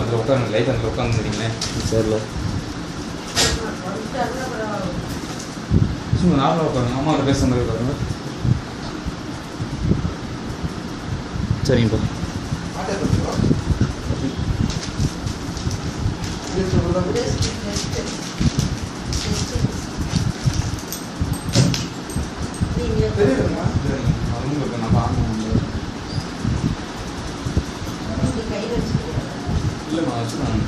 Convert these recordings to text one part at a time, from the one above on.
அதில் உட்காந்து லைட் அதில் உட்காந்துருக்கீங்களே சரில சும்மா நார்மலாக உட்காருங்க. அம்மா அதை பேசுகிற மாதிரி உட்காருங்க. சரிங்கப்பா. அவங்களுக்கு நம்ம இல்லைம்மா வச்சு நான்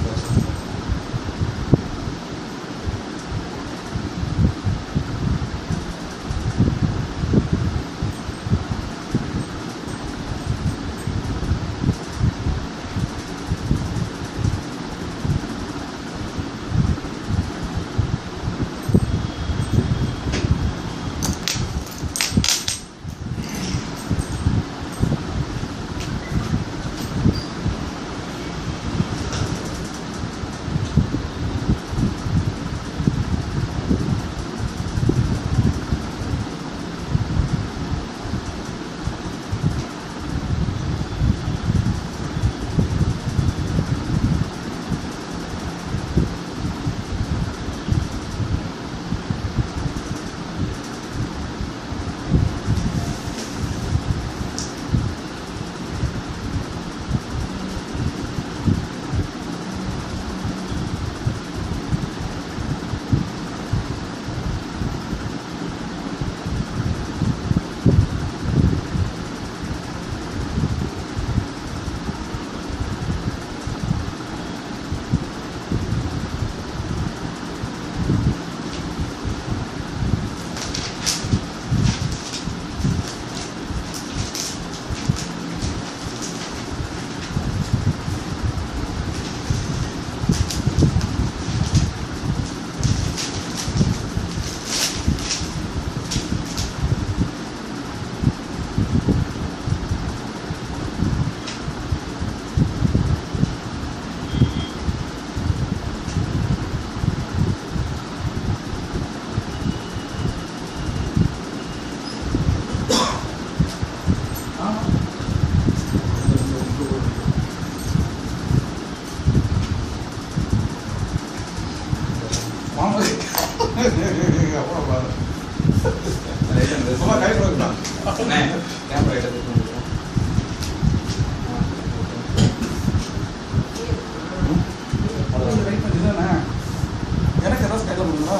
எனக்கு ஏதாவது ஸ்கைல பண்ணுங்களா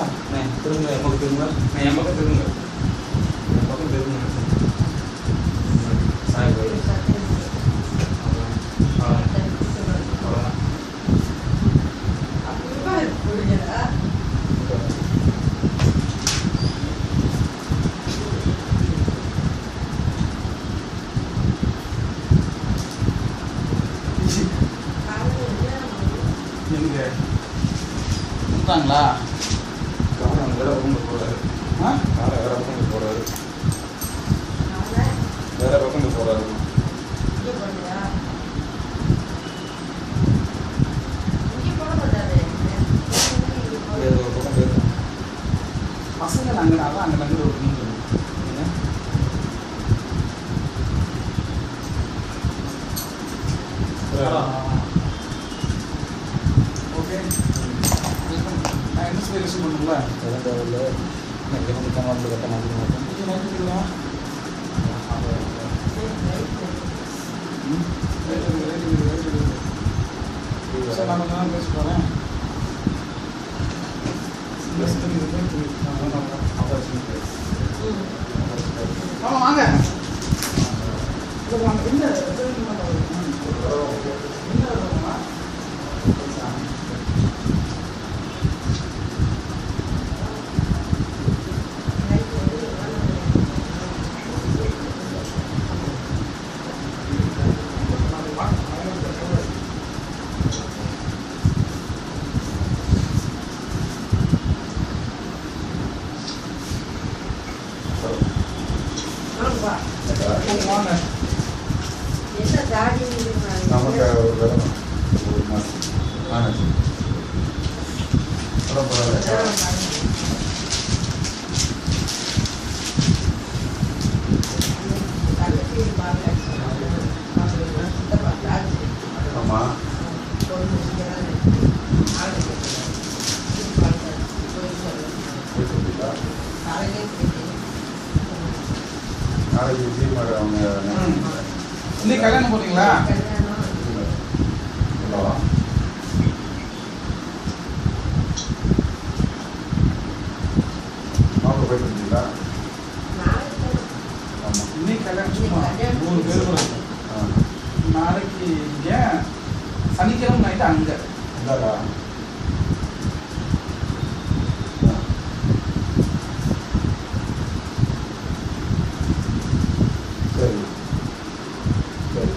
திரும்ப என் பக்கம் திரும்ப என் பக்கம் திரும்ப என் பக்கம் திரும்ப சாய் போய் கொடுத்தாங்களா காரை வேற பக்கம் போகிறாரு காரை வேற பக்கம் போகிறாரு வேற பக்கம் போகிறாரு ஒரு பக்கம் போயிருக்கோம் பசங்க நாங்கள் அதான் அங்கே நாங்கள் ஒரு ஓகே நான் இன்ஸ்பிரேஷன் பண்ணுங்களா தேவையில்லை எனக்கு வந்து கமாண்டில் கட்ட மாட்டேங்க சார் நான் கொஞ்சம் பேச போகிறேன் ஆமாம் வாங்க என்ன நமக்கு ஒரு வேலை ஒரு மாதம் ஆனது ஆமாம் நாளைக்கு விஜயகுமார் அவங்க இன்னைக்கு கல்யாணம் போறீங்களா? மாப்பிள்ளை போயிட்டு இருந்தீங்களா? ஆமாம், இன்னைக்கு கல்யாணம் சும்மா 3 பேர் கூட. நாளைக்கு இங்கே, சனிக்கிழமை நைட்டு அங்கே. இந்தாடா சரி சரி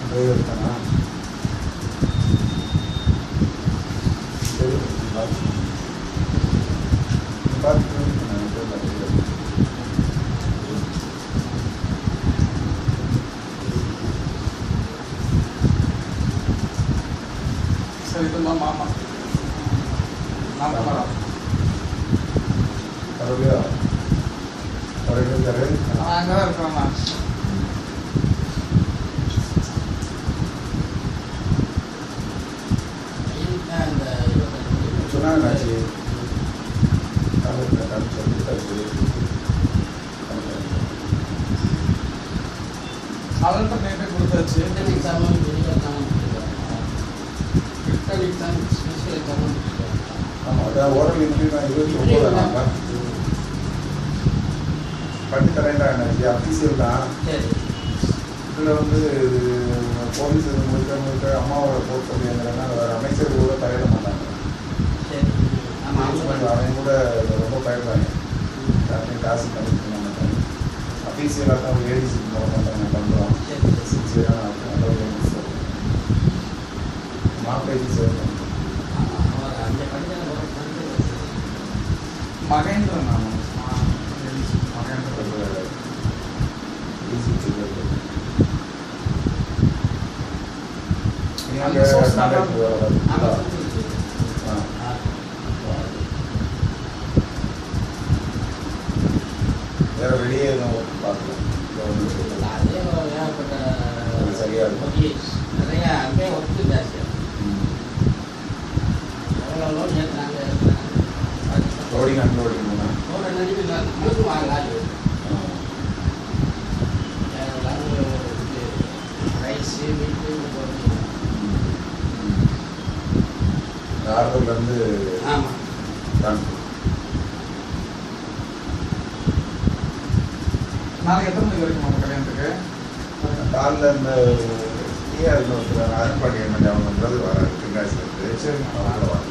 டிரைவர் தானா? சரி, இது மாமா நான் வரேன். பரவாயில்லையா? பரவாயில்லை. அங்கே தான் இருக்கிறேண்ணா. சொன்னாங்க ஆச்சு அவர்கிட்ட நேரே கொடுத்தாச்சு. ஆமாம், அதான் ஓரல் இன்ட்ரிவியூ நான் 29 பண்ணி தரேன்டா. எனக்கு அஃபீஷியல் தான். இதில் வந்து போலீஸ் முழுக்க அம்மாவோட போட்டு அப்படிங்கிறதுனா வேறு அமைச்சர்களோட தலையிட மாட்டாங்க. அவங்க கூட ரொம்ப பயப்படுவாங்க. யார்ட்டையும் காசு கலெக்ட் பண்ண மாட்டாங்க. அஃபீஷியலாக தான் லேடிஸுக்கு மூலமாக நாங்கள் பண்ணுறோம். சின்சியராக மாப்பிள்ளைக்கு சேர்ந்தோம். மகேந்திரன் நாம வேற வெளியே எதுவும் பார்க்கலாம். சரியா இருக்கும். நிறையா அங்கே ஒர்க்கு ஜாஸ்தியாக எவ்வளோ லோடிங் அன்லோடிங் ரைஸு மீட்டு ஆர்டர்லேருந்து ஆமாம். நாளைக்கு எத்தனை மணிக்கு வரைக்கும் நம்ம கல்யாணத்துக்கு? காலில் இந்த டிஆர் ஒருத்தர் அருண்பாண்டி எம்எல்ஏ அவங்க பிரதர் வராரு தென்காசிலேருந்து. சரி, அவங்கள வர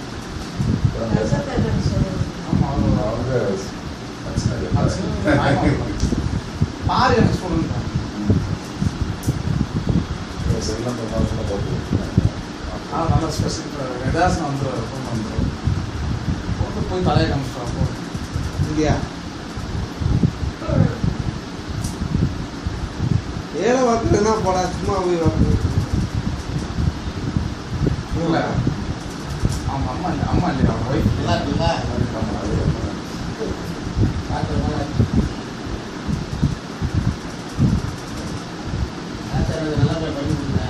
ஆமாம், அவங்க மாறி எனக்கு சொல்லுங்க. செல்லம் போட்டு நல்லா ஸ்பெசிஃபிக் மெதாசன் வந்துடுவார். ஃபோன் வந்துடும். போட்டு போய் தலையை காமிச்சிட்டோம். ஃபோன் இல்லையா? ஏழை வாக்குலன்னா போடா, சும்மா போய் வாக்கு. இல்லை, அவங்க அம்மா இல்லை, அம்மா இல்லையா? அவங்க ஒய்ஃப் நல்லா இருக்குங்களா? நல்லா போய் பண்ணி கொடுங்க.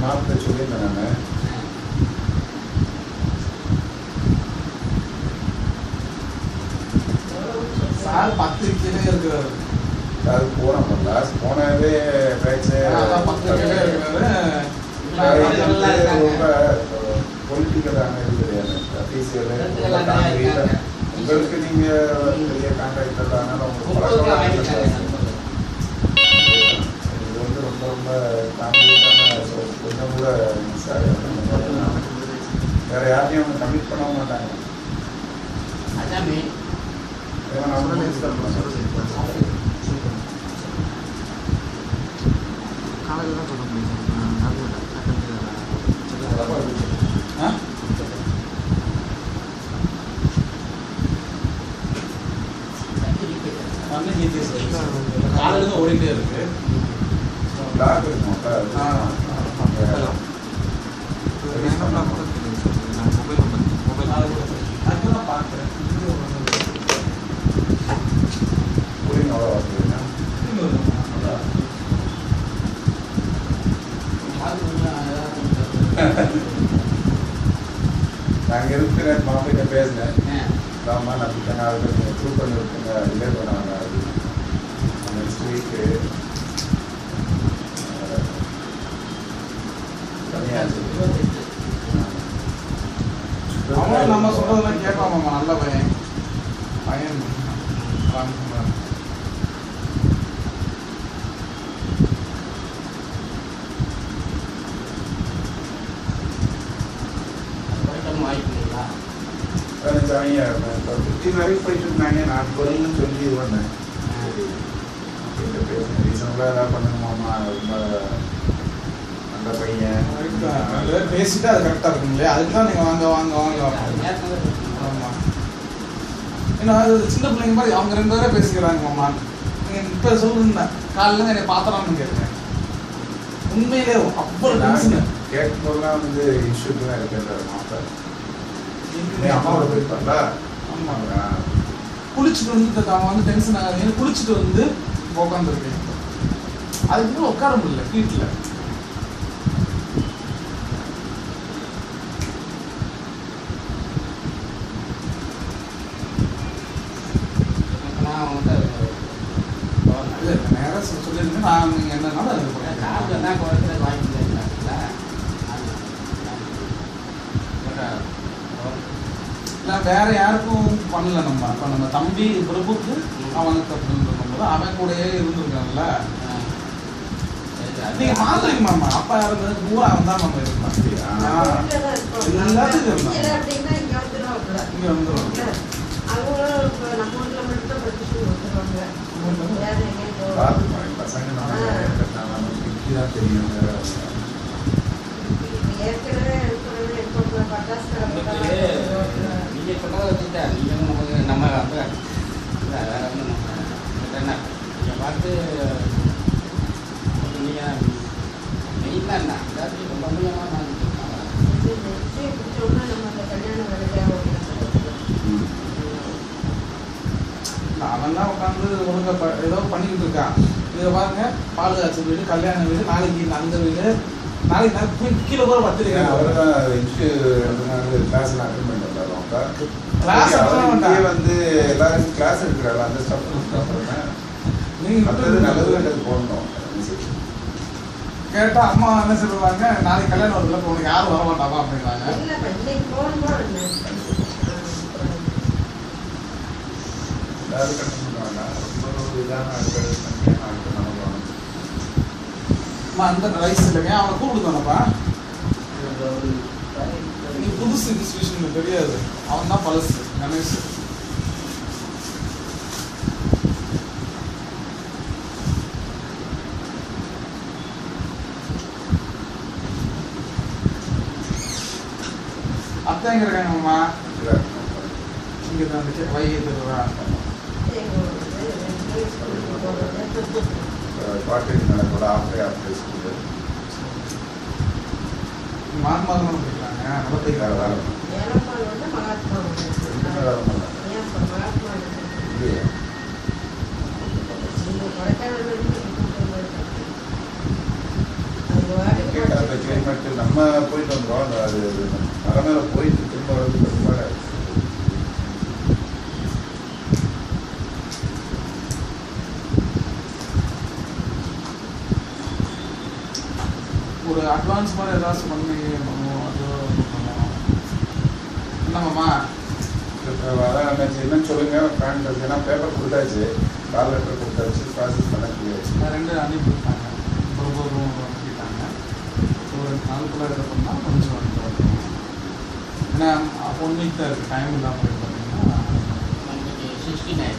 மாப்பிள்ளை சொல்லியிருந்தேன் நான். சார் 10 கீழே இருக்கிறாரு. அது போனோம் லாஸ்ட் போனாவே பேச்சு 10 கீழே இருக்கிறாரு. ரொம்ப பொலிட்டிக்கலான இது கிடையாது. அஃபீஷியல் உங்களுக்கு நீங்கள் பெரிய கான்ட்ராக்டர் அதனால உங்களுக்கு இது வந்து ரொம்ப ரொம்ப கான்ட்ராக்டான கொஞ்சம் கூட மிஸ் ஆகிடும். வேற யாரையும் அவங்க கமிட் பண்ண மாட்டாங்க. அதான் மெயின். ஏன்னா நம்மளும் இன்ஸ்டால் பண்ண காலையில் தான் சொல்ல முடியும். காலையில் தான் ஓடிட்டே இருக்கு. பிளாக் இருக்கும். மொபைல் அதுதான் பார்க்குறேன். கூலிங் அவ்வளோ வாங்குறீங்கன்னா அது நாங்கள் இருக்கிற மாப்பிட்ட பேசினேன் ஆ. ஆமாம் நான் இத்தனை நாளுக்கு நீங்கள் ப்ரூவ் பண்ணி விட்டுங்க ரிலே பண்ணாங்க நெக்ஸ்ட் வீக்கு அவன் நம்ம சொல்றதெல்லாம் கேட்பான் மாமா, நல்ல பையன் பையன் ராம்குமார். போயிட்டு வாய்ப்பு இல்லைங்களா? அவங்க 15 வரைக்கும் போயிட்டு இருந்தாங்க. நான் பொருள்னு சொல்லி இது பண்ணேன். பேசுனேன் ரீசனபிளாக ஏதாவது பண்ணணுமாம்மா, ரொம்ப நல்ல பையன் அது பேசிட்டு அது கரெக்டாக இருக்கும் இல்லையா, அதுக்கு தான் நீங்கள் வாங்க வாங்க வாங்க அது ஏற்கனவே ஆமாம். ஏன்னா அது சின்ன பிள்ளைங்க மாதிரி அவங்க 2 பேரே பேசிக்கிறாங்க மாமா. நீங்கள் இப்போ சொல்லுங்க, காலையில் என்னை பார்த்தலாம்னு கேட்குறேன். உண்மையிலே அவ்வளோ டென்ஷனு. கேட்கும்போதுலாம் வந்து இஷ்யூக்கு தான் இருக்கிற மாப்பிள்ள அம்மாவோட போயிருப்பாங்களா? ஆமாங்க. குளிச்சுட்டு வந்து அவன் வந்து டென்ஷன் ஆகாதீங்கன்னு குளிச்சுட்டு வந்து உட்காந்துருக்கேன். அதுக்கு மேலே உட்கார முடியல வீட்டில். நான் வந்து இல்லை நேராக சொல்லியிருந்தேன். நான் நீங்கள் என்னன்னாலும் எனக்கு காசு போகிறேன். தான் குறைக்கிறது வாய்ப்பு இல்லைங்களா? இல்லை வேற யாருக்கும் பண்ணல நம்ம. இப்போ நம்ம தம்பி பிரபுக்கு அவனுக்கு அப்படின்னு இருக்கும்போது அவன் கூடயே இருந்திருக்கான்ல. நீங்க மாத்திரிங்க மாமா, அப்பா யாரும் பூரா அவன் தான் நம்ம இருப்பான். எல்லாத்துக்கும் இருந்தான். இங்க வந்துடும். பார்த்துப்பாங்க பசங்க நம்ம இப்படி தான் தெரியும். நீங்க சொல்றதை வச்சுட்டா நீங்க நமக்கு நம்ம வந்து வேற ஒன்றும் நம்ம என்ன நீங்க பார்த்து நீங்க மெயின் தான் என்ன எல்லாத்தையும் ரொம்ப முக்கியமாக அவன் தான் உட்காந்து ஒழுங்கா ஏதோ பண்ணிக்கிட்டு இருக்கான். இதை பாருங்க, பால் காய்ச்சல் வீடு, கல்யாண வீடு, நாளைக்கு அந்த வீடு, நாளைக்கு நான் கீழே கூட பத்திரிக்கேன். அவர் தான் இன்ஷு கிளாஸ் அட்டன் பண்ணி வந்தாரு. கிளாஸ் அவங்க வந்து எல்லாரும் கிளாஸ் எடுக்கிறாரு அந்த ஸ்டாஃப் நீங்க மற்றது நல்லது வேண்டது போடணும். கேட்டா அம்மா என்ன சொல்லுவாங்க, நாளைக்கு கல்யாணம் வருதுல உனக்கு யாரும் வர மாட்டாமா அப்படின்னாங்க. எல்லாரும் கட்டணம் பண்ணுவாங்க. ரொம்ப இதான அடுத்தது கம்மியான அடுத்து நமக்கு வேணும். அம்மா அந்த ரைஸ் இல்லைங்க, அவனை கூப்பிடுதானப்பா. நீ புதுசு இன்ஸ்டியூஷன் தெரியாது, அவன் தான் பழசு கணேஷ். அத்தை எங்க இருக்காங்க அம்மா? இங்கே தான் இருந்துச்சு வைகை திருவிழா. பாட்டு நடக்கூட ஆஃப்டர் ஸ்கூலு மான்மாதம் படிக்கிறாங்க, நடத்திக்கிறாங்க. கிளைமேட் நம்ம போயிட்டு வந்தோம். அது மலை மேலே போயிட்டு திரும்ப வரது கஷ்டமாக ஒரு அட்வான்ஸ் மாதிரி ஏதாச்சும் பண்ணி பண்ணுவோம். அது பண்ணுவோம். என்னம்மாம்மா? அதான் என்னன்னு சொல்லுங்க. பேன் ஏன்னா பேப்பர் கொடுத்தாச்சு, கால் லெட்டர் கொடுத்தாச்சு, ப்ராசஸ் பண்ண முடியாச்சு. 2 அனுப்பிவிட்டாங்க, ஒவ்வொரு அனுப்பிட்டாங்க. ஒரு 4 நாளுக்குள்ள இதை பண்ணால் கொஞ்சம் வந்து ஏன்னா 1 வீக் தான் இருக்குது, டைம் இல்லாமல் இருக்குது பார்த்தீங்கன்னா. 69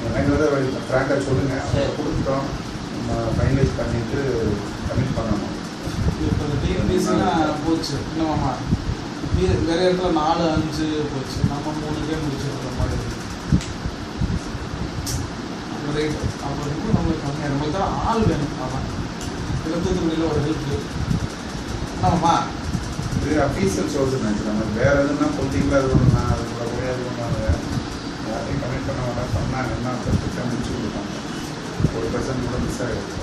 எனக்கு வந்து ஃப்ராங்காக சொல்லுங்கள். சரி. கொடுத்துட்டோம், நம்ம ஃபைனலைஸ் பண்ணிவிட்டு கமிட் பண்ணணும். இப்போ இந்த டிஎன்பிசிலாம் போச்சு இன்னும்மா. வேறு இடத்துல 4-5 போச்சு, நம்ம 3 முடிச்சிருக்கிற மாதிரி அந்த ரேட். அப்போ இருக்கும் நம்மளுக்கு கம்மியாக நம்மளுக்கு தான் ஆள் வேணும். ஆமாம், தூத்துக்குடியில் ஒரு ஹெல்ப்பு என்னம்மா. இது அஃபீஷியல் சோர்ஸ் நினச்சி நம்ம வேறு எதுனா பொலிட்டிக்கலாக இது பண்ணா அது கூட போய் அது பண்ணுவாங்க. யாரையும் கமிட் பண்ண வேண்டாம், பண்ணாங்கன்னா பர்ஃபெக்டாக முடிச்சு கொடுப்பாங்க. 1% கூட மிஸ் ஆகிடுச்சு.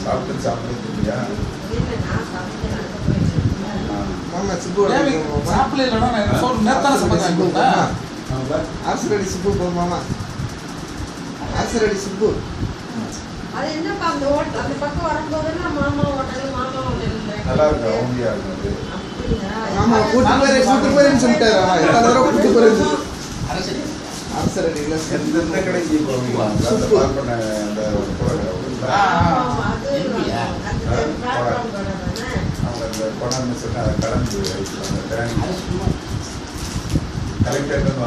சாப்பிடுவேன். சாப்பிட்டு இல்லையா? மாமா சிப்பு சாப்பிடல இல்லைன்னா நான் சோறு நேரத்தான சமைச்சு கொடுத்தேன். ஆசிரடி சிப்பு போ மாமா. ஆசிரடி சிப்பு அது என்னப்பா அந்த ஹோட்டல் அந்த பக்கம் வரும்போதெல்லாம் மாமா ஹோட்டல் நல்லா இருக்கு, ரவுண்டியா இருக்கு அது. மாமா கூட்டு போறேன்னு சொல்லிட்டாரு. எத்தனை தடவை கூட்டு போறேன்னு அரசு ஆசிரடியில் எந்த கடைக்கு போவீங்களா? அந்த பார்ப்பன அந்த அவங்க அந்த கொண்டாந்து மிஸ் அதை கலந்து வைக்கிறாங்க. அது சும்மா கலெக்டர் என்ன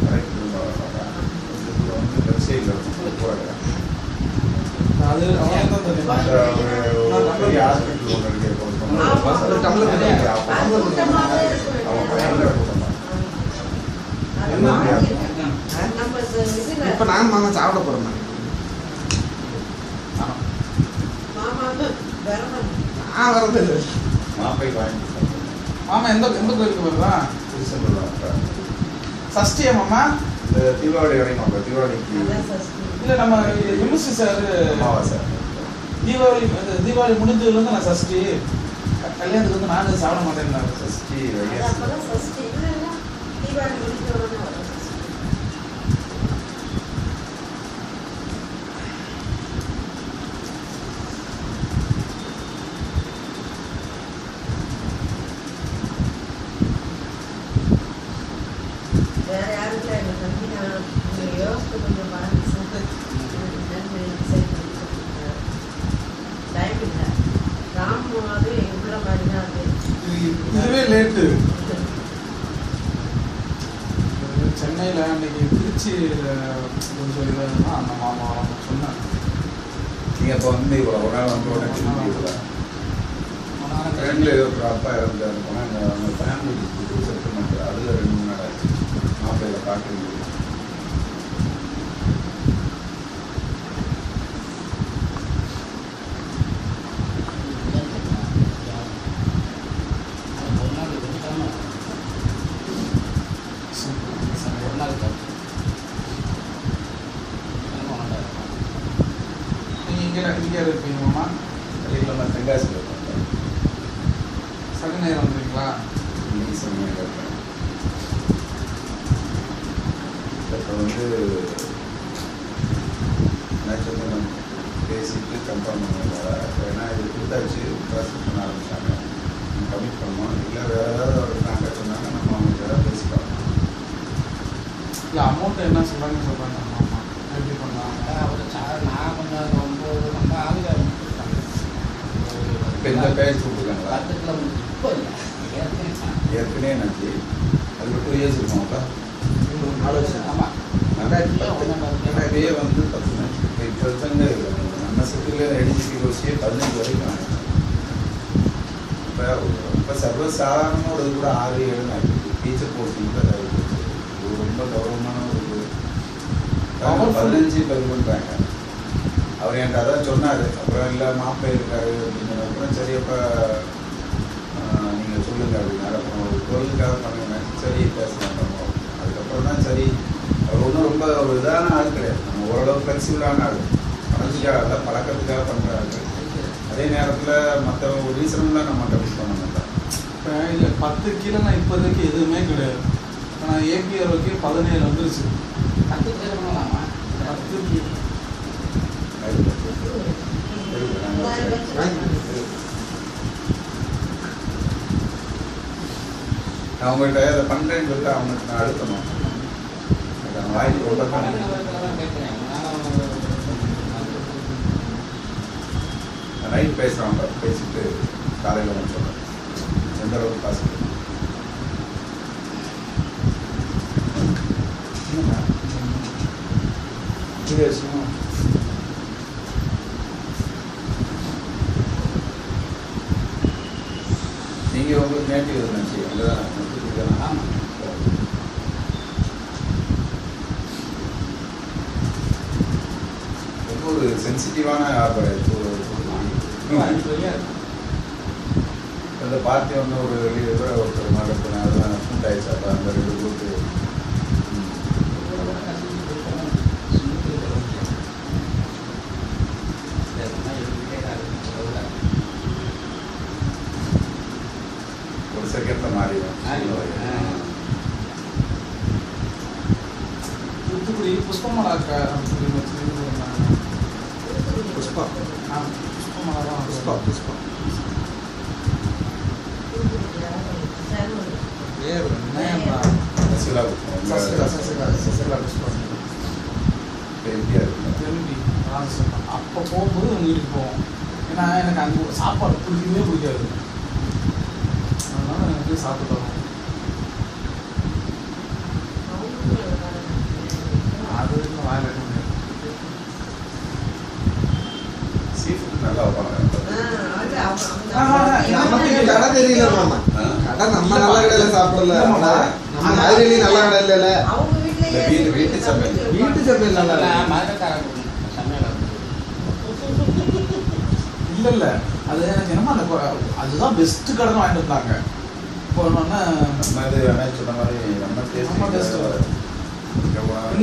கலெக்டர் வந்து வெப்சைட்ல போறாங்க. அது அவன் தான் தெரியும். ஒரு பெரிய ஹாஸ்பிட்டல் ஒன்று இருக்கு. இப்போ நான் மாமா சாப்பிட போறேன். நான் வரது இல்லை. மாப்பை வாங்கி மாமா எந்த கோயிலுக்கு வருவான்? திருச்செந்தூர் சஷ்டியா மாமா? இந்த தீபாவளி வரைக்கும் தீபாவளிக்கு இல்லை நம்ம எம்எஸ்சி சார் அமாவாசை தீபாவளி முடிஞ்சதுலேருந்து நான் சஷ்டி கல்யாணத்துக்கு வந்து நான் சாப்பிட மாட்டேன். சஷ்டி வேற யாரும் இல்லை எங்கள் தம்பி நான் யோசித்து கொஞ்சம் மறந்து டைம் இல்லை. ராமு அது உள்ள மாதிரி தான் அது. இதுவே லேட்டு. சென்னையில் அன்னைக்கு திருச்சி கொஞ்சம் இதாக அந்த மாமா சொன்னேன். நீங்கள் இப்போ வந்து இவ்வளோ ஒரு நாள் வந்து உடனே திரும்பி ஃப்ரெண்டில் ஒரு அப்பா இறந்தாரு போனால் அந்த ஃபேமிலி செட்டில்மெண்ட் அதில் 2-3 நாள் ஆச்சு. மாப்பிள்ளையில் பார்க்க முடியும். இங்கே இருப்பீங்க மாமா? இல்லை நான் தென்காசியில் இருக்கேன். சனி நேரம் வந்துருங்களா? இன்னைக்கு சமயம் இருக்கேன். இப்போ வந்து நேற்று வந்து நம்ம பேசிட்டு கன்ஃபார்ம் பண்ணுவாங்க. ஏன்னா இது கொடுத்தாச்சு, ப்ராசஸ் பண்ண ஆரம்பிச்சாங்க. கமிட் பண்ணுவோம். இல்லை வேறு ஏதாவது ஒரு கான்டாக்ட் சொன்னாங்க, நம்ம அவங்க ஏதாவது பேசிக்கலாம். இல்லை அமௌண்ட் என்ன சொல்கிறாங்கன்னு சொல்கிறாங்க மாமா. எப்படி பண்ணலாம்? நான் கொஞ்சம் ரொம்ப ஆளுங்க இப்போ இந்த பேஜ் கொடுத்துருக்காங்களா? 10 கிலோமீட்டர் இப்போ இல்லை ஏற்கனவே என்னாச்சு? அது ஒரு 2 இயர்ஸ் இருக்கும்ப்பா. 4 வருஷம். ஆமாம் இப்பயே வந்து 10 நிமிஷம் இப்போ இருக்காங்க. நம்ம சிட்டியில் எடிஜிபி யோசியே 15 வரைக்கும் ஆகிடும். இப்போ சர்வசாதாரணமாக ஒரு கூட 6-7 ஆகிடுது. டீச்சர் போஸ்டிங் தான் ஆகிடுச்சு. இது ரொம்ப கௌரவமான ஒரு 15-13 அவர் என்கிட்ட அதான் சொன்னார். அப்புறம் இல்லை மாப்பிள்ளை இருக்காரு அப்படின்னு அப்புறம் சரி அப்போ நீங்கள் சொல்லுங்கள் அப்படின்னாரு. அப்புறம் ஒரு கோயிலுக்காக பண்ணுங்க. சரி பேசலாம் பண்ணுவோம். அதுக்கப்புறம் தான் சரி அவர் ஒன்றும் ரொம்ப ஒரு இதான ஆள் கிடையாது. நம்ம ஓரளவு ஃப்ளெக்சிபிளான ஆள். பணத்துக்காக இல்லை, பழக்கத்துக்காக பண்ணுற ஆள். அதே நேரத்தில் மற்ற ஒரு ரீசனெலாம் நம்ம டபிள் பண்ண மாட்டோம். இப்போ இல்லை 10 கீழே இப்போதைக்கு எதுவுமே கிடையாது. ஆனால் ஏபிஆர்ஓக்கு 17 வந்துருச்சு. 10 கிலோ பண்ணலாமா? 10 கீழே நான் உங்கள்கிட்ட அதை பண்ணுறேன்னு சொல்லிட்டு அவங்களுக்கு நான் அழுத்தணும். எனக்கு வாய்ப்பு ரொம்ப கம்மி. நான் நைட் பேசுகிறவங்க பேசிட்டு காலையில் வந்து சொல்கிறேன் எந்த அளவுக்கு காசு. நீங்கள் உங்களுக்கு நேட்டிவ் இருந்துச்சு அங்கே தான். ஆமாம் ரொம்ப ஒரு சென்சிட்டிவான அந்த பார்ட்டி ஒன்று ஒரு வெளியே கூட ஒருத்தர் மாட்டேன் அதெல்லாம் ஸ்மூத் ஆயிடுச்சு. அப்போ அந்த 2 குரூப்பு புஷ்பமலா சொல்லி சொன்னாங்க. புஷ்பா புஷ்பமலா தான் புஷ்பா புஷ்பா பேர் சசிகலா சசிகலா புஷ்பா பெரிய இருக்கு. திரும்பி அப்போ போகும்போது அவங்க வீட்டுக்கு போவோம். ஏன்னா எனக்கு அங்கே சாப்பாடு பிடிக்கவே பிடிக்காது. அதனால எனக்கு போய் சாப்பிட்டு வரோம். அது இன்னும் வாயில வைக்க முடியாது. சீ ஃபுட் நல்லா வைப்பாங்க. நமக்கு கடை தெரியல மாமா. கடை நம்ம நல்ல கடையில சாப்பிடல. நம்ம மதுரையில நல்ல கடை இல்ல. வீட்டு சமையல். வீட்டு சமையல் நல்லா நல்லா இருக்கு. மதுரைக்காரங்க சமையல் இல்ல அது எனக்கு என்னமோ அந்த அதுதான் பெஸ்ட் கடைன்னு வாங்கிட்டு வந்தாங்க. இப்போ என்னன்னா நம்ம இது அண்ணன் சொன்ன மாதிரி நம்ம நம்ம taste டேஸ்ட்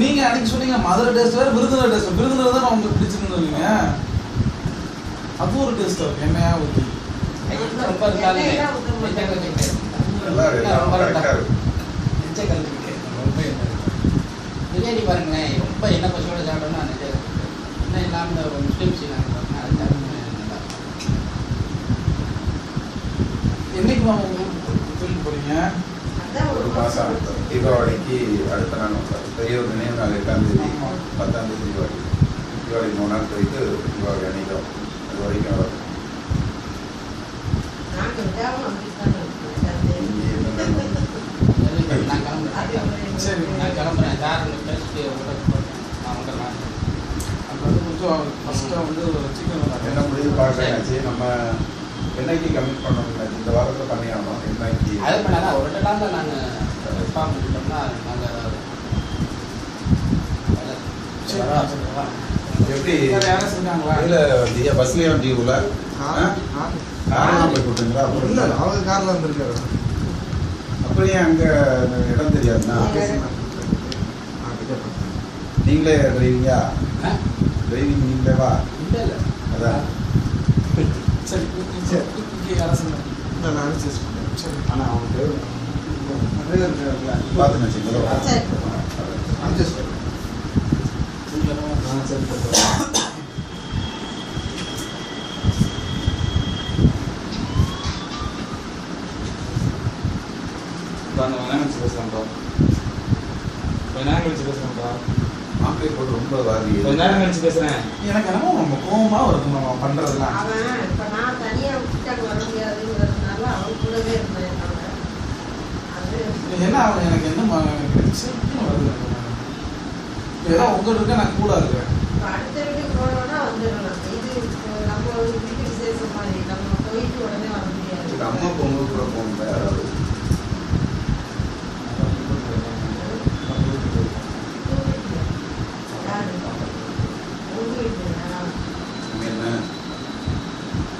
நீங்க அன்னைக்கு சொன்னீங்க மதுரை டேஸ்ட் வேற விருதுநகர் டேஸ்ட். விருதுநகர் தான் உங்களுக்கு பிடிச்சிருந்தீங்க. அது ஒரு டேஸ்ட் இருக்கு. எண்ணெயா ஊற்றி ரொம்ப இருக்காதுங்க. நல்லா ரொம்ப கரெக்டாக இருக்கு. பிரியாணி பாருங்களேன், ரொம்ப எண்ணெய் பசங்களோட சாப்பிட்டோம்னா அந்த எண்ணெய் இல்லாமல் முஸ்லீம் சீனாங்க பாருங்க, அது சாப்பிட்டோம்னா நல்லா என்னைக்கு ஊருக்கு போறீங்க? ஒரு மாதம் தீபாவளிக்கு அடுத்த நாள் வந்தார். பெரிய ஒரு நினைவு நாள் 8ஆம் தேதி 10ஆம் தேதி தீபாவளி 3 நாள் போயிட்டு தீபாவளி அன்னைக்கு அது வரைக்கும் வரும். நான் கிளம்புறேன். சரி. நான் கிளம்புறேன். தாராளம் பேசிட்டு நான் வந்துடுறேன். அது வந்து கொஞ்சம் ஃபஸ்ட்டாக வந்து சிக்கன் என்ன முடிவு பார்க்கறாச்சு. நம்ம என்னைக்கு கமிட் பண்ணணும், இந்த வாரத்தில் பண்ணியாகணும். என்னைக்கு அது பண்ணாதான் ஒரு 2 நாளில் நாங்கள் ஃபார்ம் பண்ணிட்டோம்னா நாங்கள் எப்படி யாரும் செஞ்சாங்களா? இல்லை பஸ்லேயே வண்டிக்குள்ள காரெல்லாம் போய் கொடுத்தீங்களா? இல்ல அவங்க கார்ல வந்திருக்காரு. அப்புறம் ஏன் அங்கே இடம் தெரியாதுண்ணா? நீங்களே டிரைவிங்கா? டிரைவிங் நீங்களே வா. இல்லை இல்லை அதான் சரி இங்கே யாரும் செஞ்சாங்க? நான் அனுப்பிச்சு பண்ணேன். சரி. ஆனால் அவனுக்கு நிறைய இருக்காருல்ல. பார்த்துன்னு வச்சுங்களா? அனுப்பிச்சு சரி மாப்பிள்ளை போட்டு ரொம்ப வாரி எனக்கு என்னமோ ரொம்ப கோவமா வருது நம்ம பண்றதுலாம். அவன் இப்ப நான் தனியா விட்டுட்டு வர முடியாதுங்கிறதுனால அவன் கூடவே இருந்தேன். அது என்ன அவன் எனக்கு என்ன எனக்கு சிரிப்புன்னு வருது. ஏதோ உங்கள்கிட்ட இருக்க நான் கூட இருக்கேன். இப்ப அடுத்த வீட்டுக்கு போனோம்னா வந்துடலாம். இது இப்போ நம்ம ஒரு வீட்டு விசேஷம் மாதிரி நம்ம போயிட்டு உடனே வர முடியாது. அம்மா பொங்கல் கூட போகணும் யாராவது. யாரு? உங்க வீட்டுல என்ன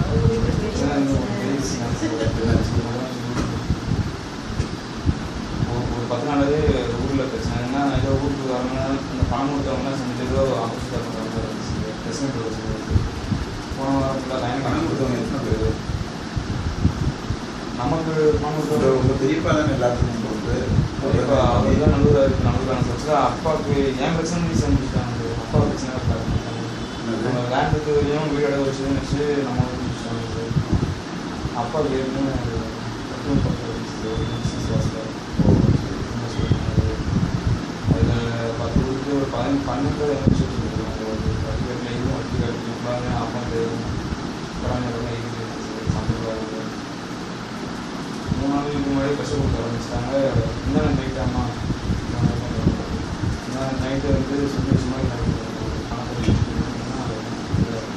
அவங்க வீட்டு ஒரு 10 நாளாவே ஊரில் பிரச்சனை. ஏன்னா ஏதோ ஊருக்கு வரணும்னா இந்த பணம் கொடுத்தவங்கலாம் செஞ்சு ஏதோ ஆப்போசிட்டாக பண்ணுறாங்க. பிரசிடென்ட் வச்சு போன வாரம் ஃபுல்லாக லைன் பணம் கொடுத்தவங்க எத்தனை பேர்? நமக்கு பணம் உங்க கொடுத்தவங்க உங்க பெரியப்பா தானே எல்லாத்துக்கும் கொடுத்து இப்போ அவர் தான் நல்லூராக வச்சு அப்பாவுக்கு என் பிரச்சனை செஞ்சுட்டாங்க. அப்பா பிரச்சனை நம்ம லேண்டுக்கு வரையும் வீடு இடம் வச்சு வச்சு நம்ம முடிச்சுட்டாங்க. அப்பாவுக்கு ஏற்கனவே பிஸ்னஸ் வாசல் அதில் 10 ஊருக்கு ஒரு 12 பேர் முடிச்சுட்டு இருக்காங்க. ஒரு 10 பேரில் இதுவும் வட்டி கட்டிப்பாங்க. அமௌண்ட்டு படம் சம்பளம் 3 நாளைக்கு முன்னாடி பஸ்ஸை கொடுக்க ஆரம்பிச்சிட்டாங்க. இந்த நைட்டாமா நைட்டு வந்து சுற்றி சும்மா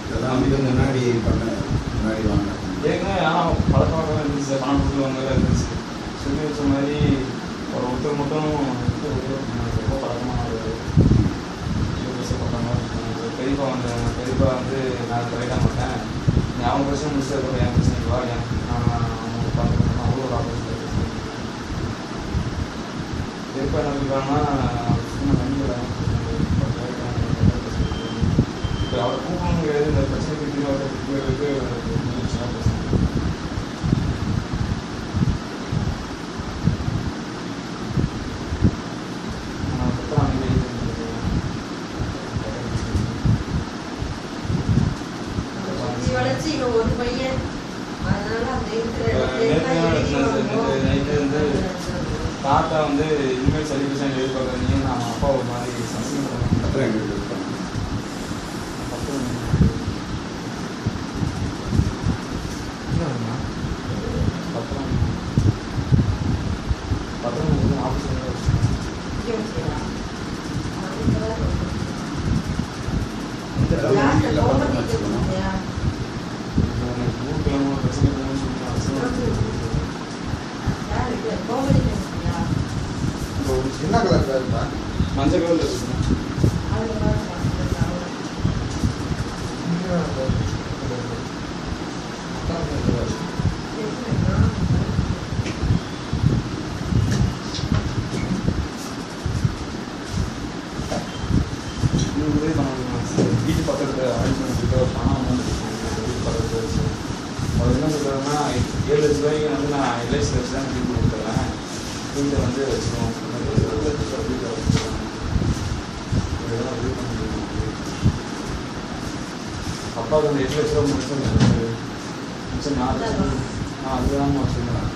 இதெல்லாம் வந்து முன்னாடி வாங்க. ஏற்கனவே ஆனால் பழக்கமாக இருந்துச்சு. பணம் கொடுத்துருவாங்க இருந்துச்சு. சொல்லி வச்ச மாதிரி ஒருத்தர் மட்டும் ரொம்ப பழக்கமாக பண்ணுற மாதிரி இருக்காங்க. பெரியப்பா வந்து நான் தலையிட மாட்டேன். நீ அவன் பிரச்சனை முடிச்சதுக்கப்புறம் என் பிரச்சனைக்கு வா. நான் அவங்க பார்த்துக்கணும். அவ்வளோ ஒரு ஆப்போசிட் பெரியப்பா என்ன சொல்கிறாங்கன்னா சும்மா நம்பிக்கை இப்போ அவரை கூப்பிடணும் கிடையாது. இந்த பிரச்சனைக்கு தீர்வாக ஒரு பையன் அதனால அந்த நைட்டு வந்து தாத்தா வந்து இனிமேல் செலிப்ரேஷன் எதிர்பார்க்குறீங்க நான் அப்பா ஒரு மாதிரி சஸ்பெண்ட் பண்ணுவேன். அப்புறம் எங்களுக்கு இது பண்ணேன். பத்திரம் ஆஃபீஸில் ஊருக்கிழமை பிரச்சனை என்ன கலர் இருக்கா? மஞ்சள் கலரில் இருக்குங்க. வீட்டு பக்கத்தில் அரேஞ்ச்மெண்ட் ஒரு பணம் அமௌண்ட் வீட்டு பக்கத்தில் வச்சு அவர் என்ன சொல்கிறாருன்னா 7 லட்ச ரூபாய்க்கு வந்து நான் எல்ஐசி வச்சு தான் வீட்டு கொடுத்துறேன் வீட்டில் வந்து வச்சுருவோம் வீட்டில் வச்சுருவேன் இதெல்லாம் இது பண்ண முடியும். அப்பாவுக்கு அந்த 8 லட்ச ரூபா மிச்சம் 4 லட்சம் அதுதான் வச்சுருந்தேன்.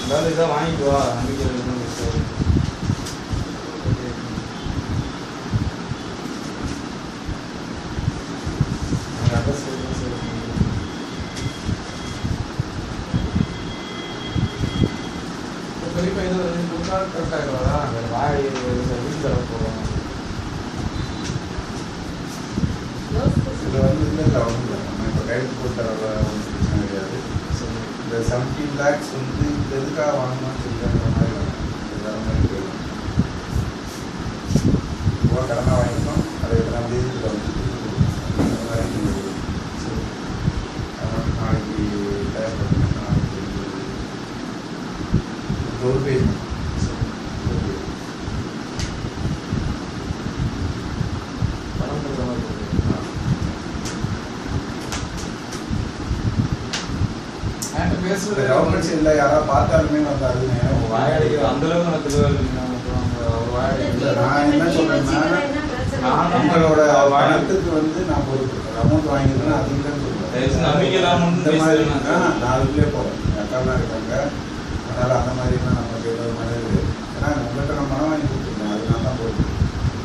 அதாவது இதான் வாங்கிட்டு வா நம்பிக்கை அட்ரஸ் பெரியப்பா ஏதோ கொடுத்தா கரெக்ட் ஆகிடுவாரா? வேறு வாய் வீட்டு தர போகிறோம். இது வந்து இல்லை ஒன்றும் இல்லை. நம்ம இப்போ கைது போட்டு தர ஒன்றும் பிரச்சனை கிடையாது. இந்த 17 lakhs வந்து இந்த எதுக்காக வாங்கணும்னு சொல்லிட்டு மாதிரி வேறு மாதிரி போயிடும். ரூபா கடனாக வாங்கிட்டோம் அதை எத்தனை தேதியில் வந்து அந்த மாதிரி அதனால் நாளைக்கு தேவைப்படுது. நாளைக்கு ஒரு பேஜ் பணம் கொடுக்குற மாதிரி இருக்கு. என்கிட்ட பேசுறது கவர்மெண்ட் சைடில் யாராவது பார்த்தாலுமே வந்து அதுன்னு வாயடிக்கிற அந்த அளவுக்கு நான் தெளிவாக இருக்கீங்க. அவர் வாயடிக்கல. நான் என்ன சொல்றேன்னா நம்மளோட பணத்துக்கு வந்து நான் பொறுப்பு அமௌண்ட் வாங்கிருக்கேன் அது இல்லைன்னு சொல்றேன். நம்பிக்கை இல்லாம இந்த மாதிரி நான் அதுக்குள்ளே போகிறேன். என் அக்காலாம் இருக்காங்க. அதனால் அந்த மாதிரிலாம் நமக்கு ஏதோ மாதிரி ஏன்னா உங்கள்கிட்ட நான் பணம் வாங்கி கொடுத்துருக்கேன். அது நான் தான் பொறுப்பு.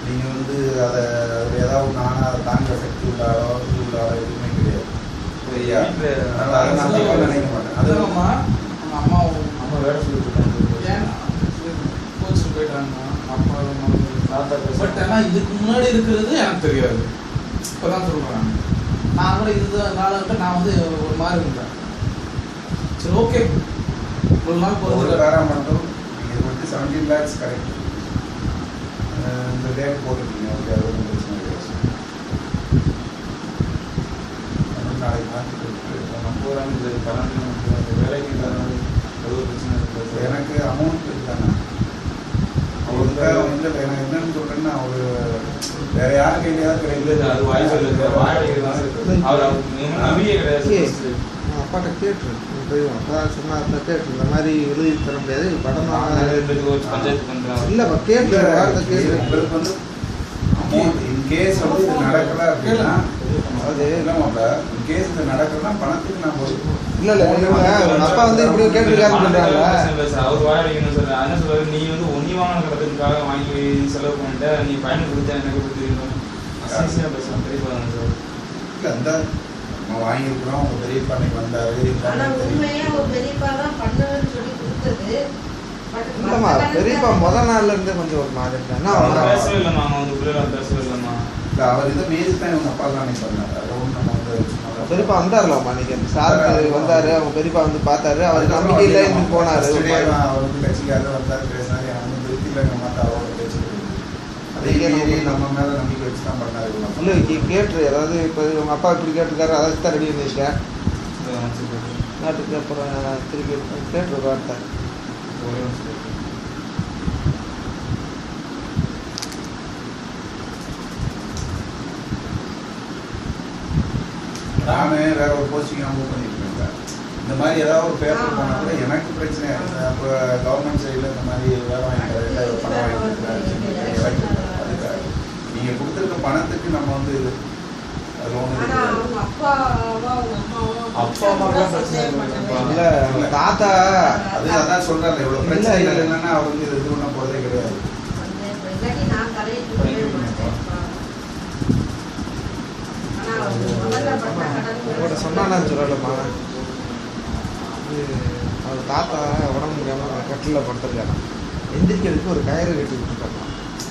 நீங்கள் வந்து அதை அதில் ஏதாவது நானாக அதை தாங்க சக்தி உள்ளாரோ இது உள்ளாரோ எதுவுமே கிடையாது. சரியா? அதனால் அதை நான் தப்பாக நினைக்க மாட்டேன். அது அதுமா அவங்க அம்மா வேலை சொல்லிட்டு இருக்காங்க. ஏன் கோச்சுக்கு போயிட்டாங்க அப்பா தாத்தா பட் ஆனால் இதுக்கு முன்னாடி இருக்கிறது எனக்கு தெரியாது. இப்போ தான் சொல்கிறேன். நான் கூட இதனால நான் வந்து ஒரு மாதிரி இருந்தேன். சரி ஓகே ஒரு நாள் ஒரு போகிறது காரம் மட்டும் நீங்கள் வந்து 17 lakhs கரெக்ட். இந்த டேட் போட்டுருக்கீங்க. ஓகே அது ஒன்றும் பிரச்சனை கிடையாது. நாளைக்கு மாற்றி கொடுத்துட்டு நம்ம ஊரான இது கரண்ட் வேலைக்கு ஒரு பிரச்சனை இருக்குது. எனக்கு அமௌண்ட் இருக்காங்க. அவருக்காக வந்து எனக்கு என்னன்னு சொல்றேன்னா அவர் வேற யாரு கையிலையாவது இல்லை அது வாய் சொல்லுது வாயடிக்கிறது அவர் நம்பிக்கை கிடையாது. அப்பாட்ட கேட்டுரு தெரியும். அப்பா சொன்னா கேட்டு இந்த மாதிரி எழுதி தர முடியாது படம் பஞ்சாயத்து பண்ணுறாங்க. இல்லைப்பா கேட்டு வார்த்தை கேட்டு உங்களுக்கு வந்து அமௌண்ட் இன்கேஸ் வந்து இது நடக்கல அப்படின்னா அது இல்லைமாப்ல இன்கேஸ் இது நடக்கலன்னா பணத்துக்கு நான் பொறுப்பு. இல்லை உங்க அப்பா வந்து இப்படி கேட்டுருக்காருன்னு சொல்றாங்க. அவர் வாயடிக்கணும் சார். என்ன சொல்றாரு, நீ வந்து ஒன்னி வாங்கின கடத்துக்காக வாங்கி செலவு பண்ணிட்ட, நீ பயணம் கொடுத்தா எனக்கு கொடுத்துருக்கணும் பேசுகிறேன் பெரியப்பா சார். இல்லை அந்த நம்ம வாங்கியிருக்கிறோம். உங்கள் பெரியப்பா அன்னைக்கு வந்தாரு. ஆனா உண்மையா ஒரு பெரியப்பா தான் பண்ணுவேன்னு சொல்லி கொடுத்தது. இல்லைம்மா பெரியப்பா முதல் நாள்ல இருந்தே கொஞ்சம் ஒரு மாதிரி பேசவே இல்லைம்மா. அவங்க வந்து பிள்ளைல பேசவே இல்லைம்மா. இல்லை அவர் இதை மீறி தான் இவங்க அப்பா தான் அன்னைக்கு பண்ணார். அதை ஒன்று நம்ம வந்து பெரியப்பா வந்தாருலாம்மா அன்னைக்கு சாருக்கு வந்தாரு. அவங்க பெரியப்பா வந்து பார்த்தாரு. அவருக்கு நம்பிக்கை இல்லை இன்னும் போனாரு. அவர் வந்து கட்சிக்காக வந்தாரு பேசினாரு. எனக்கு வந்து திருப்தி இல்லைங்க மாட்டா அவரோட பேச்சு அதே மீறி நம்ம மேலே நம்பிக்கை வச்சு தான் பண்ணாரு. இல்லை கேட்டுரு ஏதாவது இப்போ உங்கள் அப்பா இப்படி கேட்டிருக்காரு அதை வச்சு தான் ரெடி பண்ணி வச்சுட்டேன். நாட்டுக்கு அப்புறம் திருப்பி கேட்டுரு வார்த்தை. நானே வேற ஒரு போஸ்டிங் மூவ் பண்ணியிருக்கேன். இந்த மாதிரி ஏதாவது ஒரு பேப்பர் போனால் கூட எனக்கு பிரச்சனை. அப்போ கவர்மெண்ட் சைடில் இந்த மாதிரி வேலை வாங்கிட்டு பணம் வாங்கி வரைக்கும் நம்ம வந்து அது ஒன்று ஆனா அவங்க அப்பாவோ அவங்க அம்மாவோ அப்பா அம்மாக்கெல்லாம் பிரச்சனை இல்லை. இல்ல தாத்தா அதான் சொல்றாரு இவ்வளவு பிரச்சனைகள் என்னன்னா அவர் வந்து இது பண்ண போறதே கிடையாது. இல்லாட்டி நான் தலையிட்டு போகவே மாட்டேன். ஆனா அவங்க முதல்ல பண்ண அவட கடன் சொன்னான்னு சொல்லலம்மா. அவர் தாத்தா உடம்பு முடியாமல் கட்டிலில் படுத்துருக்காங்க. எந்திரிக்கிறதுக்கு ஒரு கயிறு கட்டி விட்டுருக்காங்க.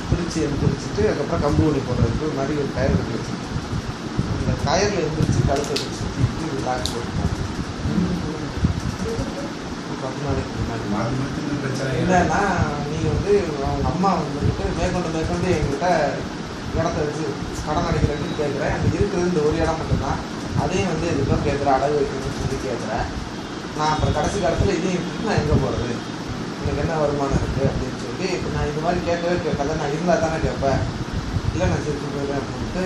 பிரித்து எந்திரிச்சிட்டு அதுக்கப்புறம் கம்பு ஊனி போடுறதுக்கு ஒரு மாதிரி ஒரு கயிறு கட்டி வச்சுருக்கோம். அந்த கயிறில் எந்திரிச்சு கழுத்தை வச்சு சுற்றிட்டு இது லாக் போட்டுருக்கோம். 10 நாளைக்கு முன்னாடி மாறி மாறி பிரச்சனை என்னன்னா நீங்கள் வந்து அவங்க அம்மா வந்துட்டு மேற்கொண்டு எங்கள்கிட்ட இடத்த வச்சு கடன் அடிக்கிறதுன்னு கேட்குறேன். அங்கே இருக்கிறது இந்த ஒரு இடம் மட்டும்தான். அதையும் வந்து எதுக்கும் கேட்குறேன், அடகு வைக்கணும்னு சொல்லி கேட்குறேன். நான் அப்புறம் கடைசி காலத்தில் இதையும் விட்டுட்டு நான் எங்கே போகிறது, எனக்கு என்ன வருமானம் இருக்குது அப்படின்னு சொல்லி இப்போ நான் இது மாதிரி கேட்கவே கேட்காத, நான் இருந்தால் தானே கேட்பேன், இல்லை நான் செத்து போயிடுறேன் அப்படின்ட்டு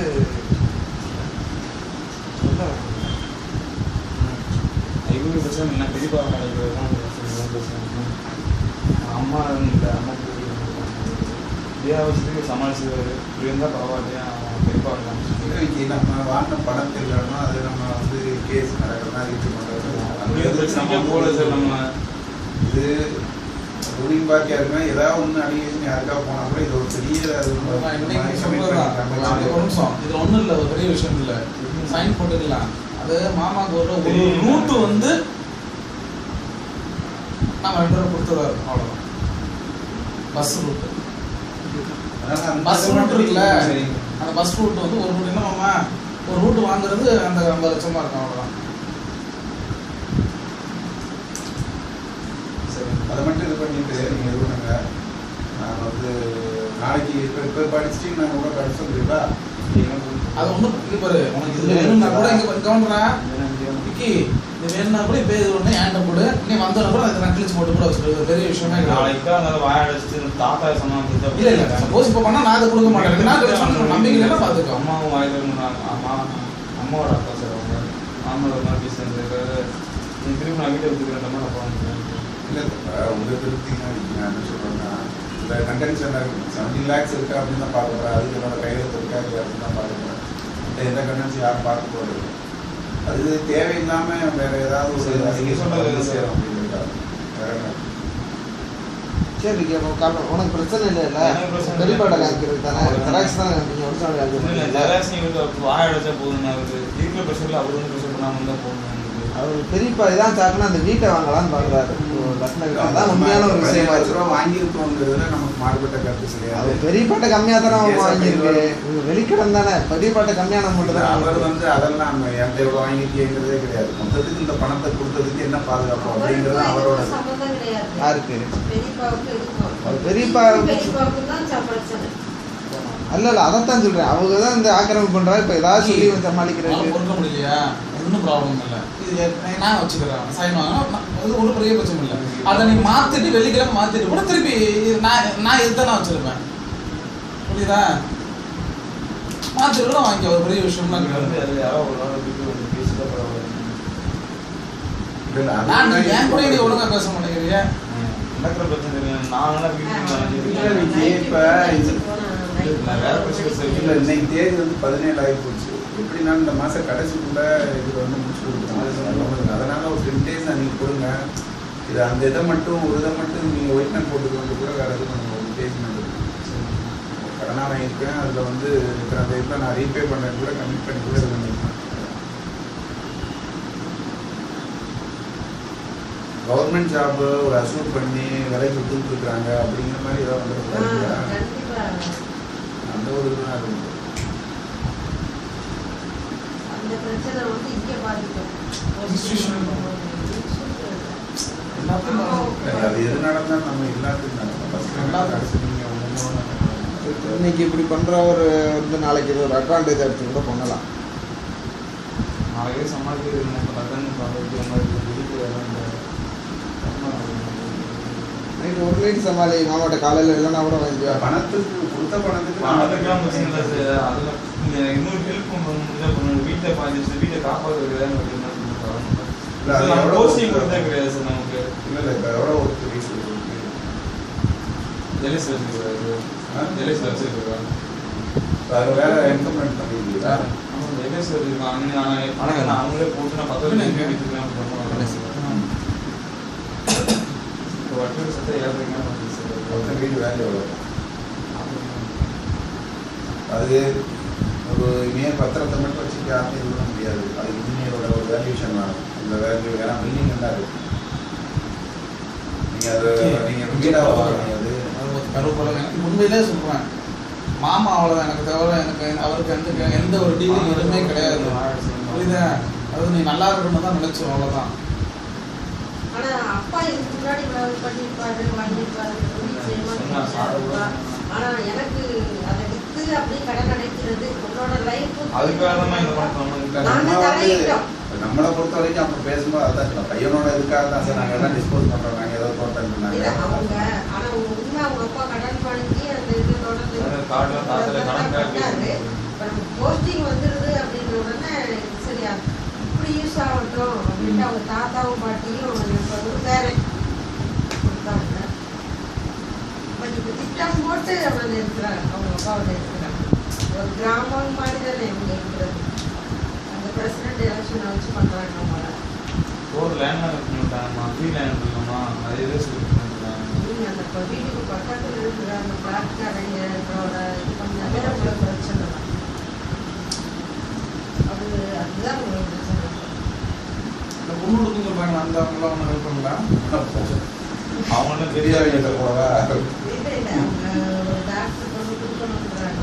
சொல்ல இவங்க பிரச்சனை இல்லை. பெரியப்பா கிடைக்கிறது தான் பிரச்சனை. அம்மா இல்லை, அம்மாவுக்கு வித்தியாவசத்துக்கு சமாளிச்சுவார். இப்படி இருந்தால் பரவாயில்லையா பெரியப்பா காமிச்சு நம்ம வாங்கின பணம் இல்லைன்னா அது நம்ம வந்து கேஸ் நடக்கிறதா இது நம்ம போல சார். நம்ம இது ரூலிங் பார்ட்டியா இருக்கா ஏதாவது ஒன்று அடிக்கேஷன் யாருக்கா போனா கூட இது ஒரு பெரிய இது ஒன்றும் இல்லை, ஒரு பெரிய விஷயம் இல்லை. சைன் போட்டுக்கலாம். அது மாமாவுக்கு ஒரு ரூட்டு வந்து நம்ம 2 பேரும் கொடுத்துருவாரு, அவ்வளோதான். பஸ் ரூட்டு இருக்குல்ல, அந்த பஸ் ரூட் வந்து ஒரு ரூட் என்ன மாமா ஒரு ரூட்டு வாங்குறது அந்த 50 லட்சமா இருக்கும், அவ்வளோதான். சரி, அதை மட்டும் இது பண்ணிட்டு நீங்கள் இது பண்ணுங்க. நான் வந்து நாளைக்கு இப்போ படிச்சுட்டு நான் கூட படிச்சு வந்துருக்கா அது ஒன்றும் பாரு, உனக்கு இது வேணும்னா கூட இங்கே கவுண்டரா விக்கி, இது வேணும்னா கூட இப்போ இது ஒன்று ஏன்ட்ட போடு, இன்னும் வந்தோன்னா கூட அதுக்கு நக்கிலிச்சு போட்டு கூட வச்சுருது, பெரிய விஷயமே இல்லை. நாளைக்கு தான் அந்த வாயடிச்சு தாத்தா சொன்னாங்க. இல்லை இல்லை, சப்போஸ் இப்போ பண்ணால் நான் அதை கொடுக்க மாட்டேன். நான் நம்பிக்கை இல்லைன்னா பார்த்துக்கோ. அம்மாவும் வாயில் அம்மாவோட அக்கா சார் அவங்க மாமனோட மாதிரி பேசுறது. நீ திரும்ப நான் வீட்டை விட்டுக்கிறேன் நம்ம நான் போகிறேன். இல்லை உங்கள் திருப்தினா நான் என்ன சொல்கிறேன்னா இந்த கண்டென்ஷன் 17 lakhs இருக்கா அப்படின்னு தான் பார்க்க போகிறேன். அதுக்கு என்னோட கையெழுத்து இருக்கா இல்லை அப்படின்னு தான் பார்க்க போகிறேன். எந்த கண்டென்ஷன் யாரும் பார்க்க போகிறது அது தேவையில்லாமல் வேறு ஏதாவது ஒரு நீங்கள் சொன்னது சேரும் அப்படின்னு வேற என்ன. சரி, உனக்கு பிரச்சனை இல்லை இல்லை பெரியப்பாட்டை காமிக்கிறது தானே, ஜெராக்ஸ் தானே நீங்கள் ஒரிஜினல் காமிக்கிறது. ஜெராக்ஸ் நீங்கள் வாயடிச்சா போதுங்க. அவருக்கு வீட்டில் பிரச்சனை அவர் வந்து பிரச்சனை பண்ணாமல் இருந்தால் போதுங்க. அவர் பெரியப்பா இதான் சாக்குன்னா அந்த வீட்டை வாங்கலான்னு பார்க்குறாரு. அதான் உண்மையான ஒரு விஷயம். 10 லட்ச ரூபா வாங்கியிருக்கோங்கிறதுல நமக்கு மாறுபட்ட கருத்து சரியா. அவர் பெரியப்பாட்டை கம்மியாக தானே அவங்க வாங்கியிருக்கு. வெளிக்கடன் தானே, பெரியப்பாட்டை கம்மியான மட்டும் தான். அவர் வந்து அதெல்லாம் நம்ம எந்த எவ்வளோ வாங்கியிருக்கேங்கிறதே கிடையாது. மொத்தத்துக்கு இந்த பணத்தை கொடுத்ததுக்கு என்ன பாதுகாப்பு அப்படிங்கிறது அவரோட சம்பந்தம் கிடையாது. யாருக்கு பெரியப்பாவுக்கு இருக்கும். அவர் பெரியப்பா பெரியப்பாவுக்கு தான் பிரச்சனை. அல்ல இல்லை, அதைத்தான் சொல்கிறேன். அவங்க தான் இந்த ஆக்கிரமிப்பு பண்ணுறாரு. இப்போ ஏதாவது சொல்லி சமாளிக்கிறது கொடுக்க முடியலையா, ஒன்றும் ப்ராப்ளம் இல்லை. இது நான் வச்சுக்கிறேன், சைன் வாங்கினா அது ஒன்றும் பெரிய பிரச்சனை இல்லை. அதை நீ மாற்றிட்டு வெள்ளிக்கிழமை மாற்றிட்டு கூட திருப்பி நான் இதுதான் நான் வச்சுருப்பேன். புரியுதா? மாற்றிட்டு கூட வாங்கிக்க, ஒரு பெரிய விஷயம்லாம் கிடையாது. அது யாராவது ஒரு நாள் வீட்டு வந்து பேசிதான் பரவாயில்ல. நான் நீ ஏன் கூட நீ ஒழுங்காக பேச மாட்டேங்கிறீங்க. நடக்கிற பிரச்சனை தெரியும். நான் இப்போ நான் வேற பிரச்சனை இல்லை இன்னைக்கு தேதி வந்து 17 ஆகி போச்சு. எப்படின்னா இந்த மாதம் கடைசிக்குள்ள இது வந்து முடிச்சு கொடுக்கணும். அதனால ஒரு 10 days நீங்கள் கொடுங்க. இது அந்த இதை மட்டும் ஒரு இதை மட்டும் நீங்கள் ஒயிட்னர் போட்டுக்க வந்து கூட வேறு எதுவும் பண்ணுங்க. ஒரு பேஸ்மெண்ட் கடனாக வாங்கியிருக்கேன். அதில் வந்து இருக்கிற அந்த இதில் நான் ரீபே பண்ணுறது கூட கமிட் பண்ணி கூட இது பண்ணியிருக்கேன். கவர்மெண்ட் ஜாப் ஒரு அசூர் பண்ணி விலைக்கு கொடுத்துருக்குறாங்க அப்படிங்கிற மாதிரி ஏதாவது வந்து அந்த ஒரு இதுதான் இருக்கு. அந்த பிரச்சனை வந்து இங்கே பாதிக்கும். அது எது நடந்தாலும் நம்ம எல்லாத்துக்கும் நடக்கும். ஃபஸ்ட்டு கடைசி நீங்கள் இன்னைக்கு இப்படி பண்ணுறவர் வந்து நாளைக்கு இது ஒரு அட்வான்டேஜ் எடுத்து கூட பண்ணலாம். நாளைக்கே சமாளிக்கிறது இப்போ லக்னம் பார்க்குற மாதிரி வெளியே நைட்டு ஒரு நைட் சமாளி மாமாட்ட காலையில் இல்லைன்னா கூட வாங்கிக்குவேன். பணத்துக்கு கொடுத்த பணத்துக்கு பணத்துக்குலாம் பிரச்சனை இல்லை சார். அதில் நீங்கள் இன்னொரு ஹெல்ப் பண்ணணும். வீட்டை பாதிச்சு வீட்டை காப்பாற்றுறது போஸ்டிங் கொடுத்தா கிடையாது சார் நமக்கு. இல்லை இப்போ எவ்வளோ ஒரு ரீஸ் இருக்கு. ஜெலிஸ் வச்சுருக்காரு. ஜெலிஸ் வச்சுருக்காரு. அது வேற இம்ப்ளிமெண்ட் பண்ணிருக்கீங்களா? அவங்களே போட்டு நான் 10 வருஷம் கேட்டுருக்கேன். வட்டியோட சத்தை 7 வீடு வேலை எவ்வளோ? அது ஒரு இனியர் பத்திரத்தை மட்டும் வச்சுட்டு யாருமே இது பண்ண முடியாது. அது இன்ஜினியரோட ஒரு வேல்யூஷன் வேணும். இந்த வேல்யூ ஏன்னா பில்டிங் என்ன இருக்கு, நீங்கள் அது நீங்கள் வீடாக வாங்குறீங்க. அது கருப்பழம் எனக்கு உண்மையிலே சொல்கிறேன், மாமா அவ்வளோதான் எனக்கு தவிர எனக்கு அவருக்கு எந்த ஒரு டீலிங் எதுவுமே கிடையாது. புரியுதா? அது நீ நல்லா இருக்கணும்னு தான் நினைச்சோம், அவ்வளோதான். ஆனா அப்பா இதுக்கு முன்னாடி பண்ணிருப்பாரு, வாங்கியிருப்பாரு, ஆனா எனக்கு அதை வித்து அப்படியே கடன் அடைக்கிறது உன்னோட லைஃப் நம்மளை பொறுத்த வரைக்கும் அப்போ பேசும்போது அதான் சொல்லுவோம், பையனோட இதுக்காக தான் சார் நாங்கள் எல்லாம் டிஸ்போஸ் பண்ணுறோம், நாங்கள் ஏதோ தோட்டம் இல்ல அவங்க. ஆனா உண்மை அவங்க அப்பா கடன் வாங்கி அந்த இது போஸ்டிங் வந்துருது அப்படின்ற உடனே சரியா இப்படி யூஸ் ஆகட்டும் அப்படின்ட்டு அவங்க தாத்தாவும் பாட்டியும் எனக்கு ஒரு பேரன் கொடுத்தாங்க. பட் இப்போ திட்டம் போட்டு அவனை இருக்கிறாங்க, அவங்க அப்பாவை இருக்கிறாங்க. ஒரு கிராமம் மாதிரி தானே இவங்க இருக்கிறது. அந்த பிரசிடென்ட் எலெக்ஷனை வச்சு பண்ணுறாங்க அவங்கள. ஒரு லேண்ட் பண்ணிட்டாங்கம்மா, ஃப்ரீ லேண்ட் இருக்குமா, அது எதோ சொல்லி நீங்கள் அந்த வீட்டுக்கு பக்கத்தில் இருக்கிற அந்த பிளாட்காரங்களோட இது பண்ணாலே உங்களுக்கு பிரச்சனை தான். அதுதான் உங்களுக்கு பிரச்சனை. இந்த பொண்ணு கொடுக்குன்னு சொல்கிறாங்க, அந்த அவங்களாம் ஒன்று ஹெல்ப் பண்ணலாம். அவங்களும் பெரிய வீட்டை போவா இல்லை இல்லை அவங்க ஒரு டாக்டர் கொண்டு கொடுக்கணுன்றாங்க.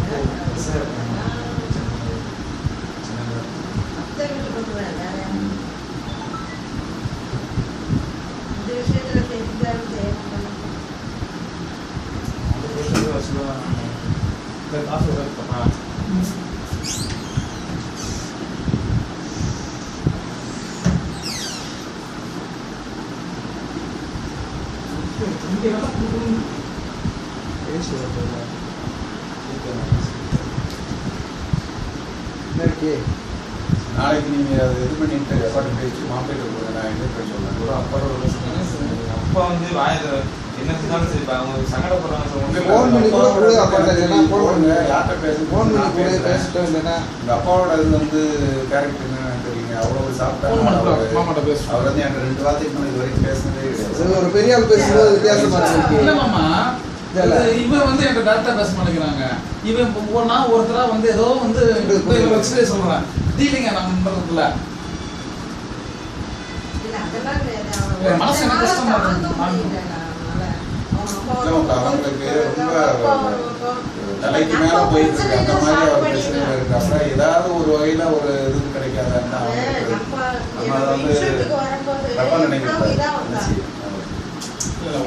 அத்தை வீட்டு கொண்டு வேற இந்த விஷயத்தில் தெரிஞ்சாலும் தேவை. காசு நாளைக்கு நீங்கள் அதை இது பண்ணிட்டு எஃபர்ட் பேசி மாப்பிட்டு கொடுங்க, நான் எங்கே போய் சொல்லுவேன். ஒரு அப்பா வந்து என்ன செஞ்சாலும் சரி, அவங்க சங்கடப்படுறாங்க. யார்கிட்ட பேசுறேன் இல்லைன்னா உங்கள் அப்பாவோட இது வந்து கேரக்டர் என்னன்னு தெரியுங்க. அவ்வளோ மாமாட்ட பேச அவர் வந்து என்கிட்ட 2 வார்த்தைக்கு மேலே இது வரைக்கும் பேசுனதே கிடையாது. ஒரு பெரிய ஆள் பேசும்போது வித்தியாசமா இல்லை மாமா, இவன் வந்து என்கிட்ட டேரக்டா பேச மாட்டேங்கிறாங்க. இவன் ஒருத்தரா வந்து ஏதோ வந்து வச்சுட்டே சொல்றான், டீலிங்க நம்ம பண்றதுல மனசு எனக்கு கஷ்டமா இருக்கு. அவங்களுக்கு ரொம்ப தலைக்கு மேல போயிட்டு இருக்கு. அந்த மாதிரி அவர் பேசுறது இருக்காப்புல ஏதாவது ஒரு வகையில ஒரு இது கிடைக்காதுன்னா நம்ம அதை வந்து தப்பா நினைக்கிறாங்க.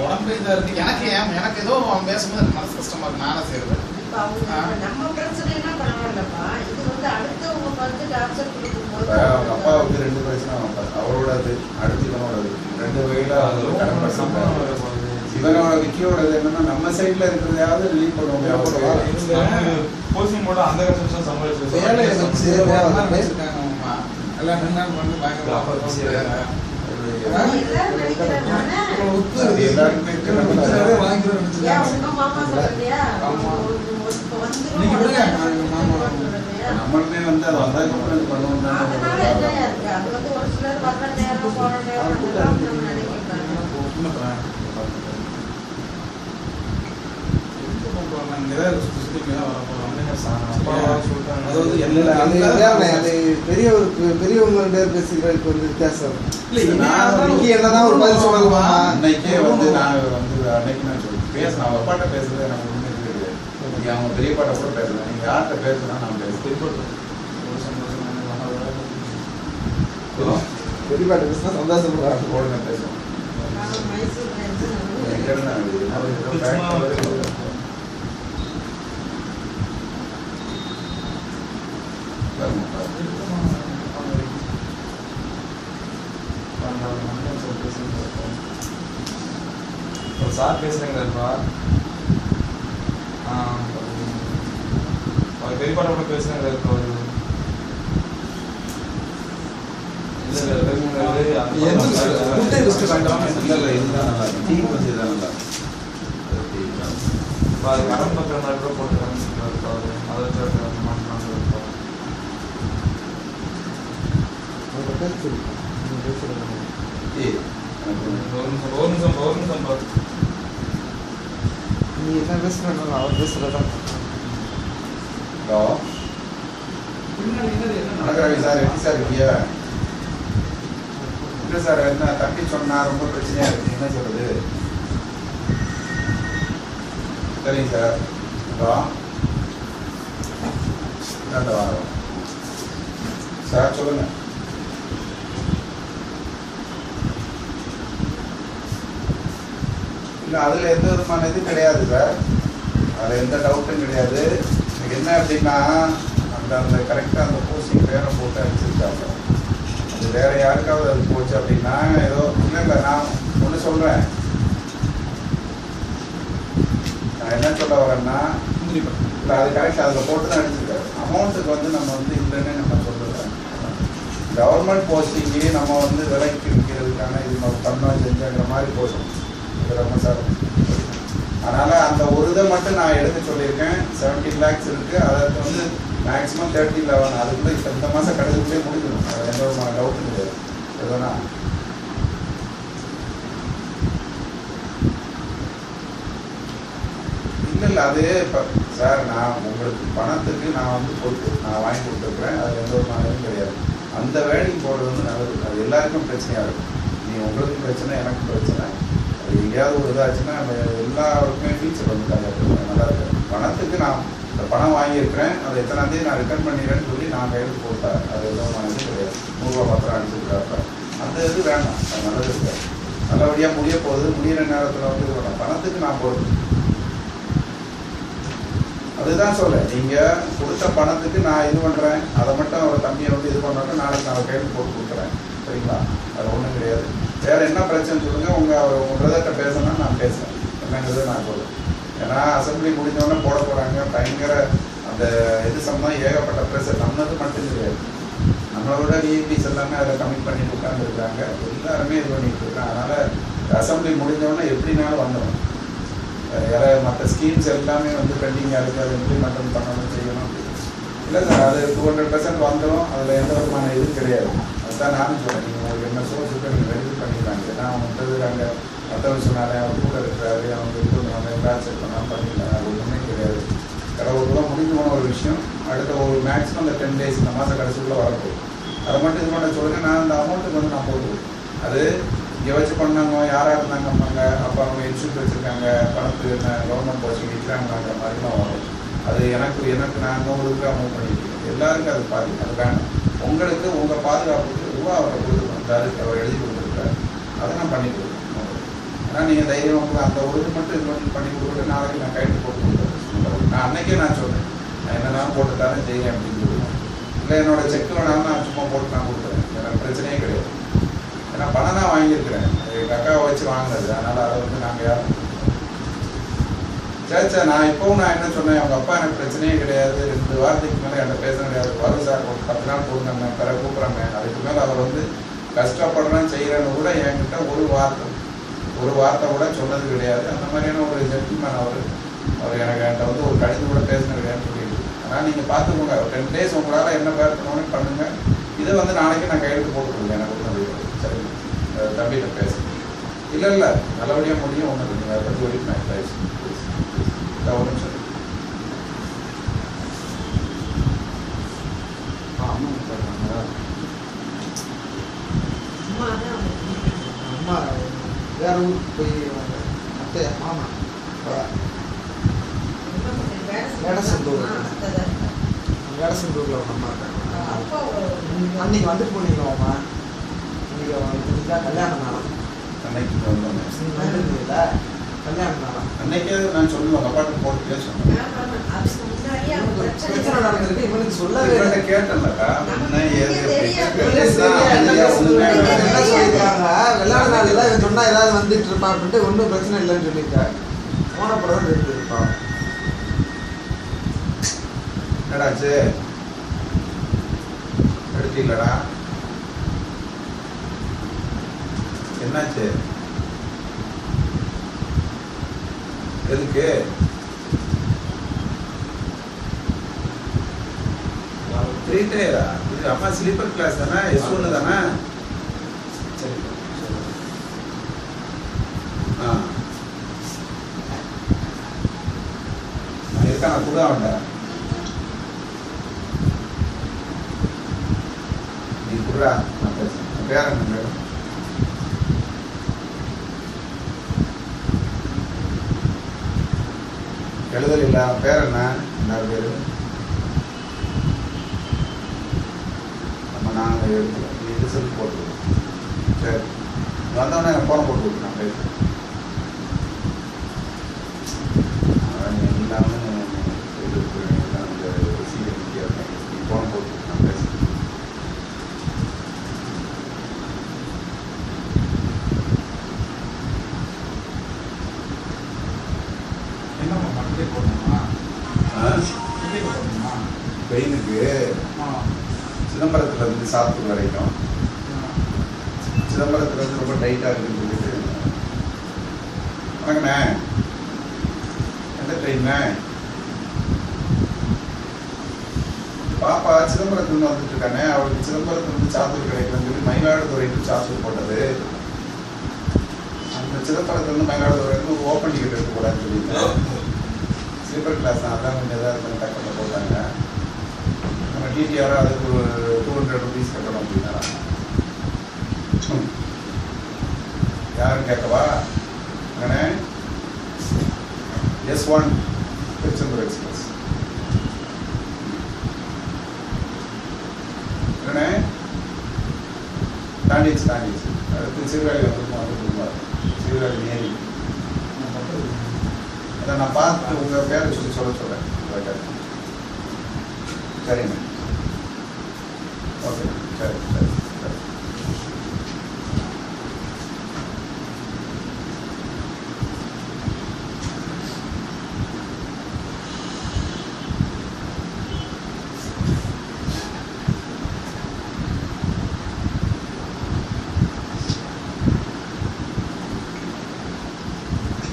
உடம்பு இதா இருக்கு எனக்கு. எனக்கு ஏதோ அவன் பேசும்போது எனக்கு மனசு கஷ்டமா இருக்கு. நானே செய்யறது நம்ம பிரச்சனைனா பரவாயில்லப்பா, இது வந்து அடுத்தவங்க வந்து டாக்டர் கொடுக்கும்போது அவங்க அப்பாவுக்கு 2 பிரச்சனை. அவரோடது அடுத்து இவனோடது 2 வகையில கடன்பட்டு. இவனோட விக்கியோடது என்னன்னா நம்ம சைட்ல இருக்கிறதையாவது ரிலீவ் பண்ண முடியாது. போஸ்டிங் போட அந்த கஷ்டம் சமாளிச்சு வேலையை வச்சு வச்சிருக்காங்க. எல்லாம் 2 நாள் வந்து பயங்கர நம்மளுமே வந்து அதை வந்தா கம்ப்ளைண்ட் பண்ணுவோம். பெரியவங்க பேசுகிறதுக்கு வந்து வித்தியாசம். என்னதான் ஒரு பதில் சொல்லலாமா? அன்னைக்கே வந்து நான் வந்து அன்னைக்கு நான் சொல்லி பேசினேன். அவங்க அப்பாட்ட பேசுறது எனக்கு ஒன்றுமே தெரியாது. நீங்க அவங்க பெரியப்பாட்ட கூட பேசலாம். நீங்க யார்கிட்ட பேசுனா நான் பேசுறேன். பெரியப்பாட்ட பேசினா சந்தோஷப்படுறாங்க. போடுங்க பேசுவோம். எங்க இருந்தாங்க ஒரு சார் பேசுறேங்கிறப்பா அவர் பெரியப்பாட கூட பேசுறேங்கிறப்ப ஒரு கடன் பத்திரம் கூட போட்டுருக்காங்க. இருக்காது, அதை வச்சு மாட்டாங்க இருப்பாங்க. அவங்க பேசிருக்கோம் நீங்கள் பேசுகிறேன். ஒரு நிமிஷம் பார்த்து நீ என்ன பேசுகிறேன்னு அவர் பேசுகிறதான். ஹலோ பின்னாடி என்னது என்ன வணக்கம் ரவி சார், எப்படி சார் இருக்கீங்க? இல்லை சார், என்ன தம்பி சொன்னா ரொம்ப பிரச்சனையாக இருக்குது, என்ன சொல்கிறது? சரிங்க சார். ஹலோ அந்த வாரம் சார் சொல்லுங்கள். இல்லை அதில் எந்த விதமான இது கிடையாது சார், அதில் எந்த டவுட்டும் கிடையாது. எனக்கு என்ன அப்படின்னா அந்த கரெக்டாக அந்த போஸ்டிங் பேரை போட்டு அடிச்சிருக்காங்க. அது வேற யாருக்காவது அது போச்சு அப்படின்னா ஏதோ இல்லை நான் ஒன்று சொல்கிறேன். நான் என்ன சொல்ல வரேன்னா இல்லை அது கரெக்ட் அதில் போட்டு தான் அடிச்சிருக்காரு. அமௌண்ட்டுக்கு வந்து நம்ம வந்து இல்லைன்னு நம்ம சொல்லுறேன். கவர்மெண்ட் போஸ்டிங்கு நம்ம வந்து விலைக்கு விற்கிறதுக்கான இது நம்ம பண்ணோம் செஞ்சுங்கிற மாதிரி போதும். இது ரொம்ப சார். அதனால் அந்த ஒரு இதை மட்டும் நான் எடுத்து சொல்லியிருக்கேன். 17 lakhs இருக்குது. அதை வந்து மேக்ஸிமம் 30-11 அதுக்குள்ளே இப்போ இந்த மாதம் கடைசிக்குள்ளே முடிக்கணும். அது எந்த ஒரு டவுட்டும் கிடையாது. எதுனா இல்லை அது இப்போ சார் நான் உங்களுக்கு பணத்துக்கு நான் வந்து பொறுப்பு நான் வாங்கி கொடுத்துருக்குறேன். அது எந்த ஒரு இதுவும் கிடையாது. அந்த வேலைக்கு போடுறது வந்து நல்லது. அது எல்லாருக்கும் பிரச்சனையாக இருக்கும். நீ உங்களுக்கும் பிரச்சனை, எனக்கும் பிரச்சனை. அது எங்கேயாவது ஒரு இதாச்சுன்னா நம்ம எல்லாருக்குமே டீச்சர் வந்து கல்யாணம் நல்லா இருக்கு. பணத்துக்கு நான் இந்த பணம் வாங்கியிருக்கிறேன், அதை எத்தனாம் தேதி நான் ரிட்டர்ன் பண்ணிடுறேன்னு சொல்லி நான் கையெழுத்து போட்டேன். அது எதுவும் இது கிடையாது. 100 ரூபா பத்திரம் அனுப்பிச்சுருக்காப்ப அந்த இது வேண்டாம். அது நல்லது இருக்காது. நல்லபடியாக முடிய போகுது. முடிகிற நேரத்தில் வந்து இது வேண்டாம். பணத்துக்கு நான் பொறுப்பு. அதுதான் சொல்ல, நீங்கள் கொடுத்த பணத்துக்கு நான் இது பண்ணுறேன். அதை மட்டும் அவரை தம்பியை வந்து இது பண்ணாட்டும் நாளைக்கு நான் கையில் போட்டு கொடுக்குறேன். சரிங்களா? அது ஒன்றும் கிடையாது. வேறு என்ன பிரச்சனை சொல்லுங்கள். உங்கள் பிரதர்கிட்ட பேசணும்னா நான் பேசுகிறேன். என்னங்கிறது நான் சொல்லுவேன். ஏன்னா அசம்பிளி முடிஞ்சோடனே போட போகிறாங்க. பயங்கர அந்த இது சம்பந்தம் ஏகப்பட்ட ப்ரெஷர். நம்மளது மட்டும் கிடையாது. நம்மளோட விஐபிஸ் எல்லாமே அதில் கமிட் பண்ணிட்டு உட்காந்துருக்காங்க. எல்லாருமே இது பண்ணிட்டு இருக்காங்க. அதனால் அசம்பிளி முடிஞ்சோடனே எப்படினாலும் வந்துடும். யாராவது மற்ற ஸ்கீம்ஸ் எல்லாமே வந்து பெண்டிங்காக இருக்குது. அதை இம்ப்ளிமெண்ட் பண்ணணும் செய்யணும். இல்லை சார், அது 200% வந்துடும். அதில் எந்த விதமான இதுவும் கிடையாது. அதுதான் நானும் சொல்கிறேன். நீங்கள் உங்களுக்கு என்ன சோர்ஸுக்கு நீங்கள் ரெடி பண்ணிக்கிறாங்க. ஏன்னா அவங்க வந்துருக்காங்க, மற்றவங்க சொன்னாலே அவர் கூட இருக்கிறாரு, அவங்க இருக்கிறாங்க, பேட்ச் பண்ணாலும் பண்ணிக்கலாம். அது ஒன்றுமே கிடையாது. கடவுளுக்குலாம் முடிஞ்சு போன ஒரு விஷயம். அடுத்த ஒரு மேக்ஸிமம் அந்த 10 days இந்த மாதம் கடைசிக்குள்ளே வரப்போகுது. அதை மட்டும் இது பண்ண சொல்லுங்கள். நான் அந்த அமௌண்ட்டுக்கு வந்து நான் போட்டுருவேன். அது இங்கே வச்சு பண்ணாங்க, யாராக இருந்தாங்கம்பாங்க, அப்போ அவங்க இன்சூரன்ஸ் வச்சுருக்காங்க, பணத்துக்கு என்ன கவர்மெண்ட் போஸ்டிங் இருக்கிறாங்களாங்கிற மாதிரிலாம் வரும். அது எனக்கு நான் 100 ரூபா மூவ் பண்ணியிருக்கேன். எல்லாருக்கும் அது பாதி. அது வேண்டாம். உங்களுக்கு உங்கள் பாதுகாப்புக்கு ரூபா அவரை கொடுத்துருக்கோம். அவர் எழுதி கொடுத்துருக்காரு. அதை நான் பண்ணி கொடுக்குறேன். ஆனால் நீங்கள் தைரியம் அந்த ஒரு இது மட்டும் இது பண்ணி கொடுத்துட்டு நாளைக்கு நான் கைட்டு போட்டு கொடுத்துருக்கேன். நான் அன்றைக்கே நான் சொன்னேன், நான் என்னென்னாலும் போட்டுத்தானே செய்யேன் அப்படின்னு சொல்லுவேன். இல்லை என்னோடய செக் வேணாலும் நான் சும்மா போட்டு நான் கொடுக்குறேன். எனக்கு பிரச்சனையே கிடையாது. ஏன்னா பணம் தான் வாங்கியிருக்கிறேன். எங்கள் அக்காவை வச்சு வாங்கினது. அதனால் அதை வந்து நாங்கள் யாரும் சார் நான் இப்போவும் நான் என்ன சொன்னேன், அவங்க அப்பா எனக்கு பிரச்சனையே கிடையாது. 2 வாரத்துக்கு மேலே என்கிட்ட பேச கிடையாது. வரும் சார் ஒரு 10 நாள் கொடுங்க, பிற கூப்பிட்றாங்க. அதுக்கு மேலே அவர் வந்து கஷ்டப்படுறேன்னு செய்கிறேன்னு கூட என்கிட்ட ஒரு வார்த்தை கூட சொன்னது கிடையாது. அந்த மாதிரியான ஒரு ஜென்டில்மேன் அவர் எனக்கு என்கிட்ட வந்து ஒரு கடிதம் கூட பேசினது கிடையாதுன்னு சொல்லிட்டு. ஆனால் நீங்கள் பார்த்துக்கோங்க, 10 days உங்களால் என்ன பேர் பண்ணணும்னு பண்ணுங்கள். இதை வந்து நாளைக்கு நான் கையெழுத்து போட்டு கொடுங்க. எனக்கு ஒன்றும் சரி தம்பிகிட்ட பேசுகிறேன். இல்லை நல்லபடியாக முடியும். ஒன்று நீங்கள் அதை பற்றி ஒழிப்பு நான் பேசுகிறேன். ஒரு நிமிஷம். அம்மா வேற ஊருக்கு போய் அத்தை மாமா வேடசந்தூரில் ஒரு அம்மா இருக்காங்க. அன்னைக்கு வந்துட்டு போனீங்களாம்மா? இன்னைக்கு கல்யாணம் நாளாம். அன்னைக்கு வந்துருந்தீங்களா? கல்யாணம் நாளாம். அன்னைக்கே நான் சொல்லுவேன், அப்பாட்டு போட்டு சொன்னேன். பிரச்சனை நடந்திருக்கு. இவனுக்கு சொல்லவே இல்லை. கேட்டேன்லக்கா என்ன ஏது என்ன சொல்லியிருக்காங்க, வெள்ளாடு நாள் ஏதாவது இவன் சொன்னா ஏதாவது வந்துட்டு இருப்பான் அப்படின்ட்டு ஒன்றும் பிரச்சனை இல்லைன்னு சொல்லியிருக்காரு. போன படம் எடுத்துருப்பான். என்னடாச்சு எடுத்தீங்களடா? என்னாச்சு? எதுக்கு சொல்லிட்டே அம்மா ஸ்லீப்பர் கிளாஸ் தானே, S1 தானே. சரி நான் இருக்கான கூட அவன்டா நீ கூட நான் பேசுறேன். பேர் என்ன? எழுதல் இல்ல. பேர் என்ன? என்ன பேரு? நம்ம நாங்கள் எடுத்துக்கோம். நீ ரிசல்ட் போட்டுருவோம். சரி வந்தோடனே எனக்கு ஃபோனை போட்டு விட்டு நான் பேசுகிறேன். எல்லாமே எல்லாம் இந்த சீரியல் நீ ஃபோனை போட்டு விட்டு நான் பேசுகிறேன். பெயினுக்கு சிதம்பரத்துலேருந்து சாத்தூர் வரைக்கும், சிதம்பரத்துலேருந்து ரொம்ப டைட்டாக இருக்குன்னு சொல்லிட்டு, வணக்கண்ணே எந்த ட்ரெயின்ண்ணே? பாப்பா சிதம்பரத்துலேருந்து வந்துட்டு இருக்கானே, அவளுக்கு சிதம்பரத்துலேருந்து சாத்தூர் கிடைக்கலன்னு சொல்லி மயிலாடுதுறை டு சாத்தூர் போட்டது. அந்த சிதம்பரத்துலேருந்து மயிலாடுதுறை ஓப்பன் டிக்கெட் எடுக்கக்கூடாதுன்னு சொல்லிட்டு ஸ்லீப்பர் கிளாஸ் தான், அதான் கொஞ்சம் எதாவது டக்குன்னு போட்டாங்க. நம்ம டிடிஆராக அதுக்கு ஒரு 200 rupees கட்டணும் அப்படின்னா யாரும் கேட்கவா? அண்ணே S1 திருச்செந்தூர் எக்ஸ்பிரஸ் அண்ணே தாண்டிச்சு அடுத்து சீர்காழி வந்துருக்கோம். சீர்காழி நேரி அதை நான் பார்த்து உங்கள் பேரை சொல்கிறேன். சரிங்க ஓகே சரி.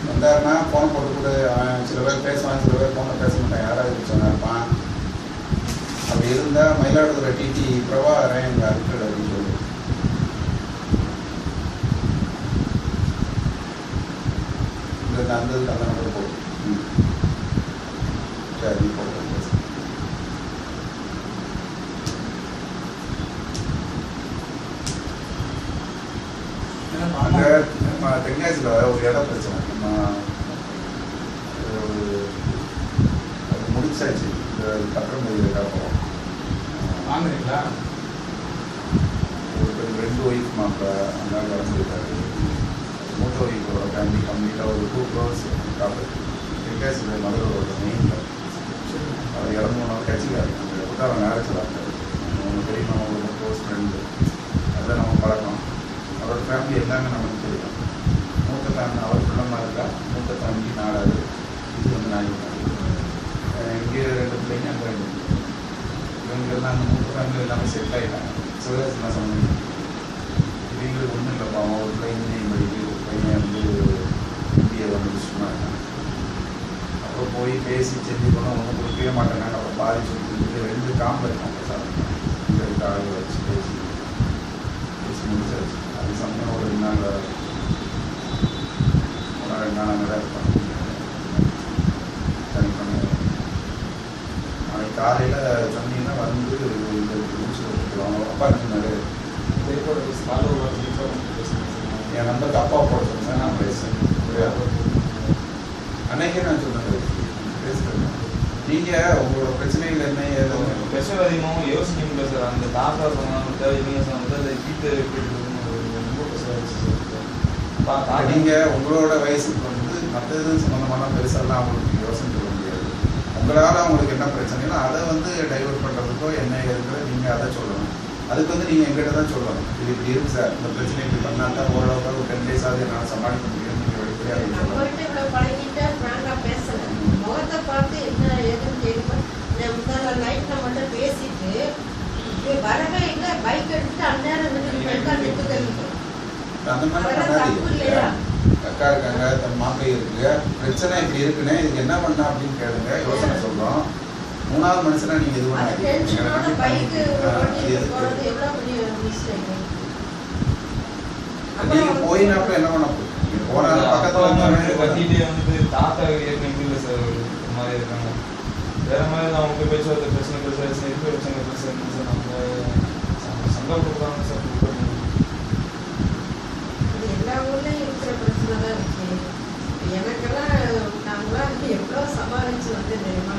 வந்தாருன்னா ஃபோன் போட்டு கூட சில பேர் பேசுவான், சில பேர் ஃபோனை பேச மாட்டான். யாராவது சொன்னா இருப்பான். அப்படி இருந்தால் மயிலாடுதுறை டிடி பிரபாகரன் எங்கள் அருக்கள் அப்படின்னு சொல்லி அந்த நம்பர் போட்டு சரி போட்டு அங்கே நம்ம தென்காசியில் ஒரு இடம் பிரச்சனை. அது முடிச்சாச்சு. கட்டணம் போகிறோம் வாங்குறீங்களா? ஒரு 2 ஒய்ஃப் மாப்பிள்ள அந்த வளர்ந்துருக்காரு. மூத்த ஒய்ஃபோட ஃபேமிலி கம்ப்ளீட்டாக ஒரு 2 crores ப்ராப்பர்ட்டி தென்காசியில் மதுரோட மெயினில். அவர் 2-3 கட்சிக்காரு. அந்த விட்டு அவன் வேலை சொல்லாங்க. அவங்க தெரியுமா, ஒரு க்ளோஸ் ஃப்ரெண்டு. அதுதான் நம்ம பழக்கம். அவரோட ஃபேமிலி எல்லாமே நமக்கு தெரியும். மூத்த ஃபேமிலி அவர் பிள்ளமாக இருக்கா. மூத்த ஃபேமிலி 4 இது வந்து 4 இங்கே 2 பிள்ளைங்க, அங்கே 2 இவங்கெல்லாம் அந்த மூத்த ஃபேமிலி எல்லாமே செட் ஆகிட்டாங்க. சிவகாசி நான் சொன்னேன் இவங்களுக்கு ஒன்றும் இல்லைப்பா. அவன் ஒரு பையன் இன்ஜினியரிங் படிக்கு, ஒரு பையன் வந்து இந்தியா வந்து சும்மா இருக்காங்க. அப்புறம் போய் பேசி செஞ்சு போனால் ஒன்றும் கொடுக்கவே மாட்டேங்காங்க. அப்புறம் பாதி சொல்லி 2 காம்பு இருக்காங்க சார். இந்த ஆளு வச்சு பேசி முடிச்சாச்சு. அது சமயம் ஒரு 2 நாள் அங்கே தான் இருப்பாங்க. சரி பண்ணி நாளைக்கு காலையில் சொன்னீங்கன்னா வந்து முடிச்சு கொடுத்துருவாங்க. அப்பா சொன்னார் என் நம்பருக்கு அப்பா போட சொன்னேன். நான் பேசுகிறேன். அன்னைக்கே நான் சொன்னேன் பேசுகிறேன். நீங்கள் உங்களோட பிரச்சனைகள் என்ன ஏதாவது ப்ரெஷர் அதிகமாகவும் யோசிக்க முடியல சார். அந்த தாத்தா சொன்னாங்க இவங்க சொன்னாங்க அதை கீழே ரொம்ப ப்ரெஷர் ஆகிடுச்சு சார். நீங்கள் உங்களோட வயசுக்கு வந்து மற்றது சம்மந்தமான பெருசாலாம் அவங்களுக்கு யோசனை சொல்ல முடியாது. உங்களால் அவங்களுக்கு என்ன பிரச்சனைனா அதை வந்து டைவர்ட் பண்ணுறதுக்கோ என்ன இருக்கிற நீங்கள் அதை சொல்லணும். அதுக்கு வந்து நீங்கள் எங்கிட்ட தான் சொல்லணும். இது இப்படி இருக்குது சார், இந்த பிரச்சனை இப்படி பண்ணால் தான் ஓரளவுக்கு ஒரு 10 days ஆகுது என்னால் சமாளிக்க முடியும். நீங்கள் வெளிப்படையாக நம்மகிட்ட இவ்வளோ பழகிட்டா நாங்கள் பேசலை. முகத்தை பார்த்து என்ன ஏதுன்னு கேட்கும்போது முதல்ல நைட் நம்மகிட்ட பேசிட்டு வரவே இல்லை. பைக் எடுத்துட்டு அந்நேரம் நிற்க அந்த மாதிரி பண்ணாதீங்க. அக்கா இருக்காங்க, தன் மாப்பிள்ளை இருக்கு, பிரச்சனை இப்படி இருக்குன்னு இதுக்கு என்ன பண்ணா அப்படின்னு கேளுங்க. யோசனை சொல்கிறோம். மூணாவது மனுஷனா நீங்க இது அந்த பண்ணாதீங்க. டென்ஷனோட பைக்கு அது ஓட்டிட்டு போறது எதுக்கு? எவ்வளவு பெரிய மிஸ்டேக். நீங்க போயினாப்புல என்ன பண்ண போறீங்க? நீங்க போனா பக்கத்துல வந்து வந்து கத்திட்டே வந்து தாத்தா ஏற்கனவே இல்லை சார் ஒரு மாதிரி இருக்காங்க. வேற மாதிரி அவங்க பேசுவாங்க, பிரச்சனை எதுக்கு பிரச்சனை சார் நம்ம சங்கம் கொடுக்குறாங்க சார். இது எல்லா ஊர்லயும் இருக்கிற பிரச்சனை தான் இருக்கு. எனக்கெல்லாம் நாங்களாம் எவ்வளோ சமாளிச்சு வந்து தெரியுமா?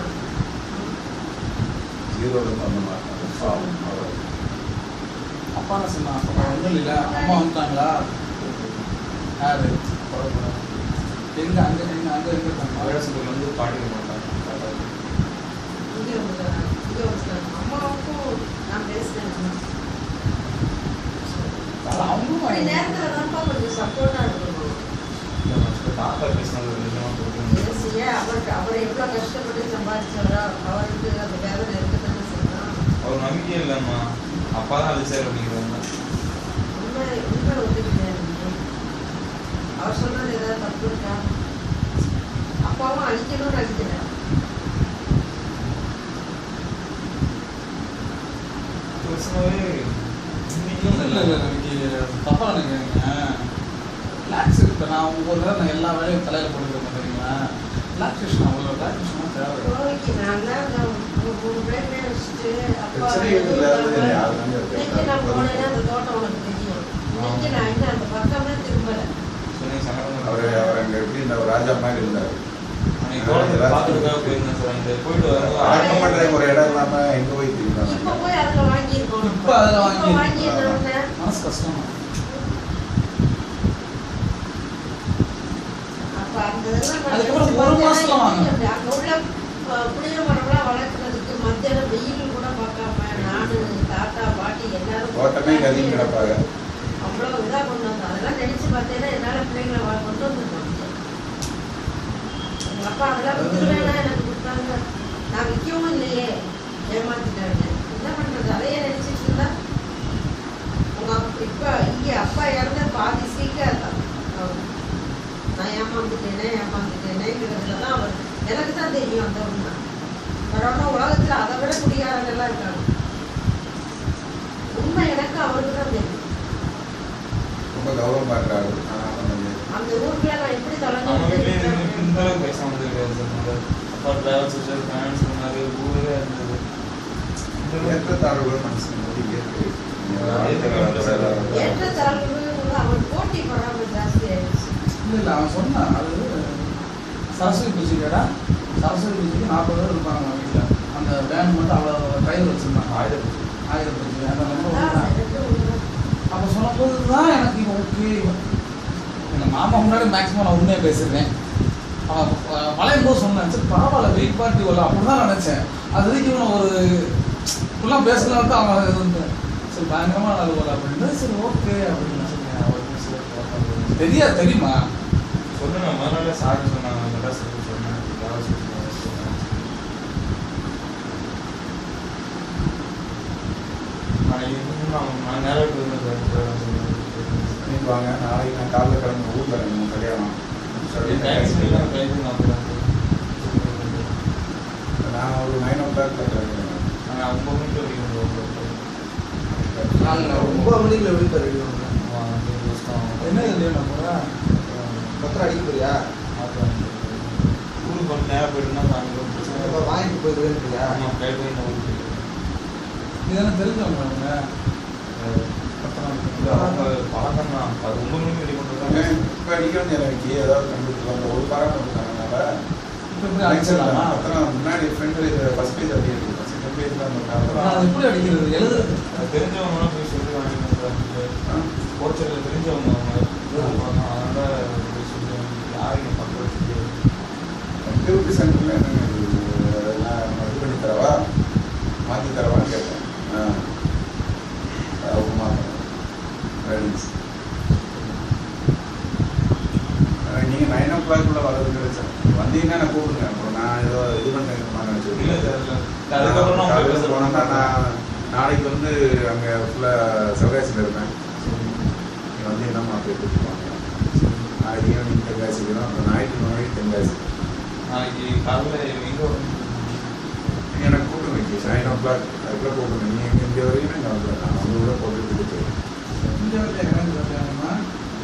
ஜீரோல பண்ண மாட்டாங்க. பாவம் அவ்வளவு. அப்பா என்ன சொன்னா? அப்பா ஒன்றும் இல்லை, அம்மா வந்துட்டாங்களா? யாரு? எங்க அங்கே இருக்காங்க? மகாராஷ்டிரத்தில் வந்து பாடிக்க மாட்டாங்க. இங்கே வந்துட்டாங்க. அம்மாவுக்கும் நான் பேசுனேன். அவங்களும் இப்படி நேரத்தில் தான்ப்பா கொஞ்சம் சப்போர்ட்டாக இருக்கணும். தாத்தா பேசினது நிஜமா கொடுக்கணும். பேசியே அவர் எவ்வளோ கஷ்டப்பட்டு சம்பாதிச்சாரோ அவருக்கு அந்த வேதனை இருக்குதானே சொல்லலாம். அவர் நம்பிக்கையே இல்லைம்மா. அப்பா தான் அது சார் அப்படிங்கிறாங்க. உண்மை ஒத்துக்கிட்டேன். அவர் சொன்னது ஏதாவது தப்பு இருக்கா? அப்பாவும் அழிக்கணும்னு அழிக்கிறேன். பிரச்சனையே தப்பா நினைக்கிறீங்க. ரிலாக்ஸ் இப்போ நான் ஒவ்வொரு நேரம் நான் எல்லா வேலையும் தலையில் போட்டுக்கிறேன் தெரியுங்களா? ரிலாக்ஸேஷன் அவ்வளோ ரிலாக்ஸேஷனாக தேவை. கோவைக்கு நான் தான் அந்த 3 பேர் வச்சுட்டு அப்பா பிரச்சனை இல்லாத யாருமே இன்னைக்கு நான் போனேன்னா அந்த தோட்டம் உனக்கு தெரியும். இன்னைக்கு நான் இன்னும் அந்த பக்கமே திரும்பலை. சொன்னீங்க சங்கடம். அவர் அங்க எப்படி இந்த ராஜா மாதிரி இருந்தாரு. அன்னைக்கு தோட்டத்தை பார்த்துருக்காக போயிருந்தேன் சார். அந்த போயிட்டு அடக்கம் பண்ற ஒரு இடம் இல்லாம எங்க போய் இப்போ தெரியுமா? போய் அதில் வாங்கியிருக்கோம். இப்போ அதில் இப்போ வாங்கியிருந்தோம்னா மனசு கஷ்டம். அப்போ அந்த இதெல்லாம் அதுக்கப்புறம் ஒரு மாசத்துல வாங்க. அங்கே உள்ள புளிய மரம்லாம் வளர்க்குறதுக்கு மத்தியானம் வெயில் கூட பார்க்காம நானு தாத்தா பாட்டி எல்லாரும் தோட்டமே கதி கிடப்பாங்க. அவ்வளோ இதாக கொண்டு வந்தோம். அதெல்லாம் நினைச்சு பார்த்தேன்னா என்னால் பிள்ளைங்களை கொண்டு வந்துருக்கோம். எங்கள் அப்பா அதெல்லாம் விற்றுவேன்னா எனக்கு கொடுத்தாங்க. நான் விற்கவும் இல்லையே, ஏமாத்திட்டாங்க. என்ன பண்ணுறது? அதையே நினைச்சிட்டு இருந்தா இப்போ இங்கே அப்பா இறந்த பாதி சீக்கிரம் தான் நான் ஏமாந்துட்டேனேங்கிறதுல தான் அவர் எனக்கு தான் தெரியும். அந்த ஒன்று பரவாயில்ல, உலகத்தில் அதை விட குடிகாரங்கெல்லாம் இருக்காங்க. உண்மை எனக்கு அவருக்கு தான் தெரியும். ரொம்ப கௌரவமா இருக்காரு. அந்த ஊருக்குள்ள நான் எப்படி நம்ம வீட்லேயே தொலைஞ்சு இந்த அளவுக்கு பேச வந்துருக்காரு சார். அப்பா டிராவல்ஸ் வச்சாரு, ஃபைனான்ஸ் பண்ணாரு, ஊரே இருந்தது. ஏற்றத்தாழ்வுகள் மனுஷன் வந்து இயற்கை. ஏற்றத்தாழ்வு அவர் போட்டி பொறாமை ஜாஸ்தி ஆயிடுச்சு. இல்லை அவன் சொன்னான். அது சரஸ்வதி பூஜைக்கடா, சரஸ்வதி பூஜைக்கு 40 பேர் இருப்பாங்க நம்ம வீட்டில். அந்த வேன் மட்டும் அவ்வளோ டிரைவர் வச்சுருந்தாங்க. 1000 பூஜை அந்த நம்பர். அப்போ சொன்னபோது தான் எனக்கு ஓகே. எங்கள் மாமா முன்னாடி மேக்ஸிமம் நான் உண்மையாக பேசுகிறேன். வளையும் போது சொன்னேன், சரி பரவாயில்ல வெயிட் பார்ட்டி வரல அப்படி தான் நினச்சேன். அது வரைக்கும் இவனை ஒரு இப்படிலாம் பேசலான்ட்டு அவன் இது சரி பயங்கரமாக நல்ல போல அப்படின்னு. சரி ஓகே அப்படின்னு சொன்னேன். தெரியுமா சொல்லுங்க, மறுநாள் சார் சொன்னாங்க, மெட்ராஸ் சொன்னேன், டிராவல்ஸ் சொன்னேன். நான் நேராக போயிருந்தேன். இன்னைக்கு வாங்க, நாளைக்கு நான் காலைல கிளம்பி ஊர்ல இறங்கணும், கல்யாணம். நான் ஒரு 9 o'clock கிளம்புறேன். ஆனால் 9 மணிக்கு வரைக்கும் காலையில் 9 மணிக்குள்ள எப்படி ரெடி என்ன இல்லையா போகிறா பத்திரம் அடிக்க போறியா? ஊருக்கு கொஞ்சம் நேரம் போயிட்டுனா சாயங்காலம் வாங்கிட்டு போயிருக்கியா? ஆமாம், கைட் பண்ணி நான் ஊருக்கு இதெல்லாம் தெரிஞ்சவங்க அவங்க அவங்க பழக்கம் தான். அது 9 மணிக்கு ரெடி பண்ணுறது. இப்போ அடிக்கணும் நிலைக்கு ஏதாவது கண்டுபிடிக்கலாம். ஒரு பாரம் கொடுத்தாங்கனால இப்போ எப்படி அடிச்சிடலாமா? முன்னாடி ஃப்ரெண்டு ஃபர்ஸ்ட் பேஜ் அப்படியே இருக்கு. செகண்ட் பேஜ்ல அது எப்படி அடிக்கிறது? எழுதுறது அது தெரிஞ்சவங்களாம் போய் சொல்லி வாங்கிட்டு கோச்சரில் தெரிஞ்சவங்க அவங்க அதனால் போய் சொல்லி யாரையும் பக்கம் கம்ப்யூட்டர் சென்டரில் என்னென்ன நான் இது பண்ணி தரவா, மாற்றி தரவான்னு கேட்டேன். அவங்க மாற்றேன். நீங்கள் 9 o'clock வர்றதுக்கு வச்சேன். வந்தீங்கன்னா நான் கூப்பிடுங்க. அப்புறம் நான் ஏதோ இது பண்ணுறேன் இல்லை சார். அதுக்கப்புறம் போனோம்னா நான் நாளைக்கு வந்து அங்கே ஃபுல்லாக சிவகாசியில் இருப்பேன். நீங்கள் வந்து என்ன மாற்றி கொடுத்துருவாங்க. நாளைக்கு ஈவினிங் தென்காசிக்கு தான், அப்புறம் ஞாயிற்றுக்கிழமை தென்காசி. நாளைக்கு காலையில் எங்கே எனக்கு 9 o'clock அதுக்குள்ள போகணும். நீ இங்கே வரைக்கும் இங்கே வந்துடுறேன். நான் வந்து கூட போட்டுட்டு போயிடுவேன்.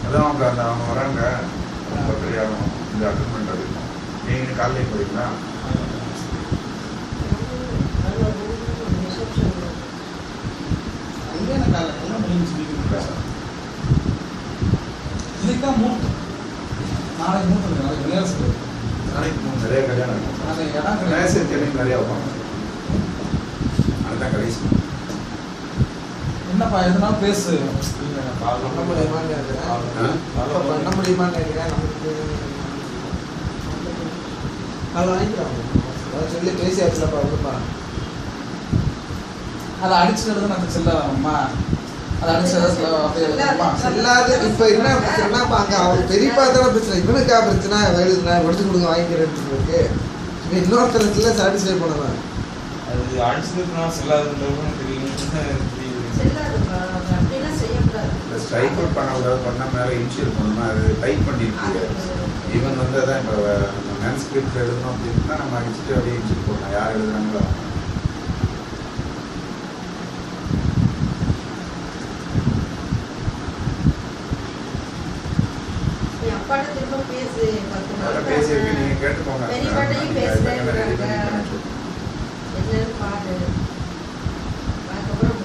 அதான் அவங்க அவங்க வராங்க. ரொம்ப கல்யாணம் இந்த அட்டன்மெண்ட் இருக்கும். நீங்கள் காலையில் போறீங்களா? இதுக்கு தான் மூர்த்தம். நாளைக்கு மூர்த்தம் இல்லை, நாளைக்கு ரிஹர்சல். நாளைக்கு நிறைய கல்யாணம் இருக்கும். நாளைக்கு இடம் மேசேஜ் தெரியும் நிறையா வைப்பாங்க. அதுதான் கடைசி. என்னப்பா எதுனா பேசு. பண்ண முடியுமான்னு கேட்குறேன். பண்ண முடியுமான்னு கேட்குறேன். நமக்கு அதை வாங்கிக்கிறாங்க. அதாவது சொல்லி பேசியாச்சுலப்பா விடுப்பா. அதை அடிச்சுட்டு நான் செல்லாதம்மா. அதை அடிச்சு இல்லாத இப்போ என்ன பிரச்சனைப்பா அங்கே அவன் பெரியப்பா தானே பிரச்சனை. இவனுக்கா பிரச்சனை வயலுக்கு நான் படிச்சு கொடுங்க வாங்கிக்கிறேன்னு இருக்கு. இப்போ இன்னொருத்தரத்துல சாட்டிஸ்ஃபை பண்ணலாம். அது அடிச்சதுக்கு நான் செல்லாதுன்றதும் தெரியும். ஸ்ட்ரைக் அவுட் பண்ணக்கூடாது. பண்ண மேலே இன்ஷியல் பண்ணணும். அது டைப் பண்ணிருக்கு. ஈவன் வந்து அதான் இப்போ நம்ம மேன்ஸ்கிரிப்ட் எழுதணும் அப்படின்னா நம்ம அடிச்சுட்டு அப்படியே இன்ஷியல் பண்ணணும். யார் எழுதுனாங்களோ அப்பாட்ட திரும்ப பேசு. பேசியிருக்கு. நீங்கள் கேட்டுக்கோங்க. பெரியப்பாட்டையும் பேசுறேன். என்னன்னு பாரு. அதுக்கப்புறம்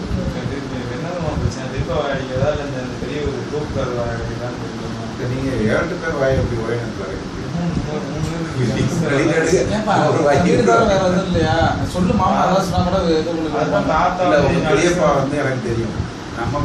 என்னதான் பிரச்சனை திருப்பி ஏதாவது அந்த பெரிய ஒரு குரூப் கார் வாங்கிதான் நீங்கள் 7 பேர் வாய் எப்படி உரையினத்தில் இல்லையா சொல்லு மாமா அதெல்லாம் சொன்னா கூட தாத்தா பெரியப்பா வந்து எனக்கு தெரியும். நம்ம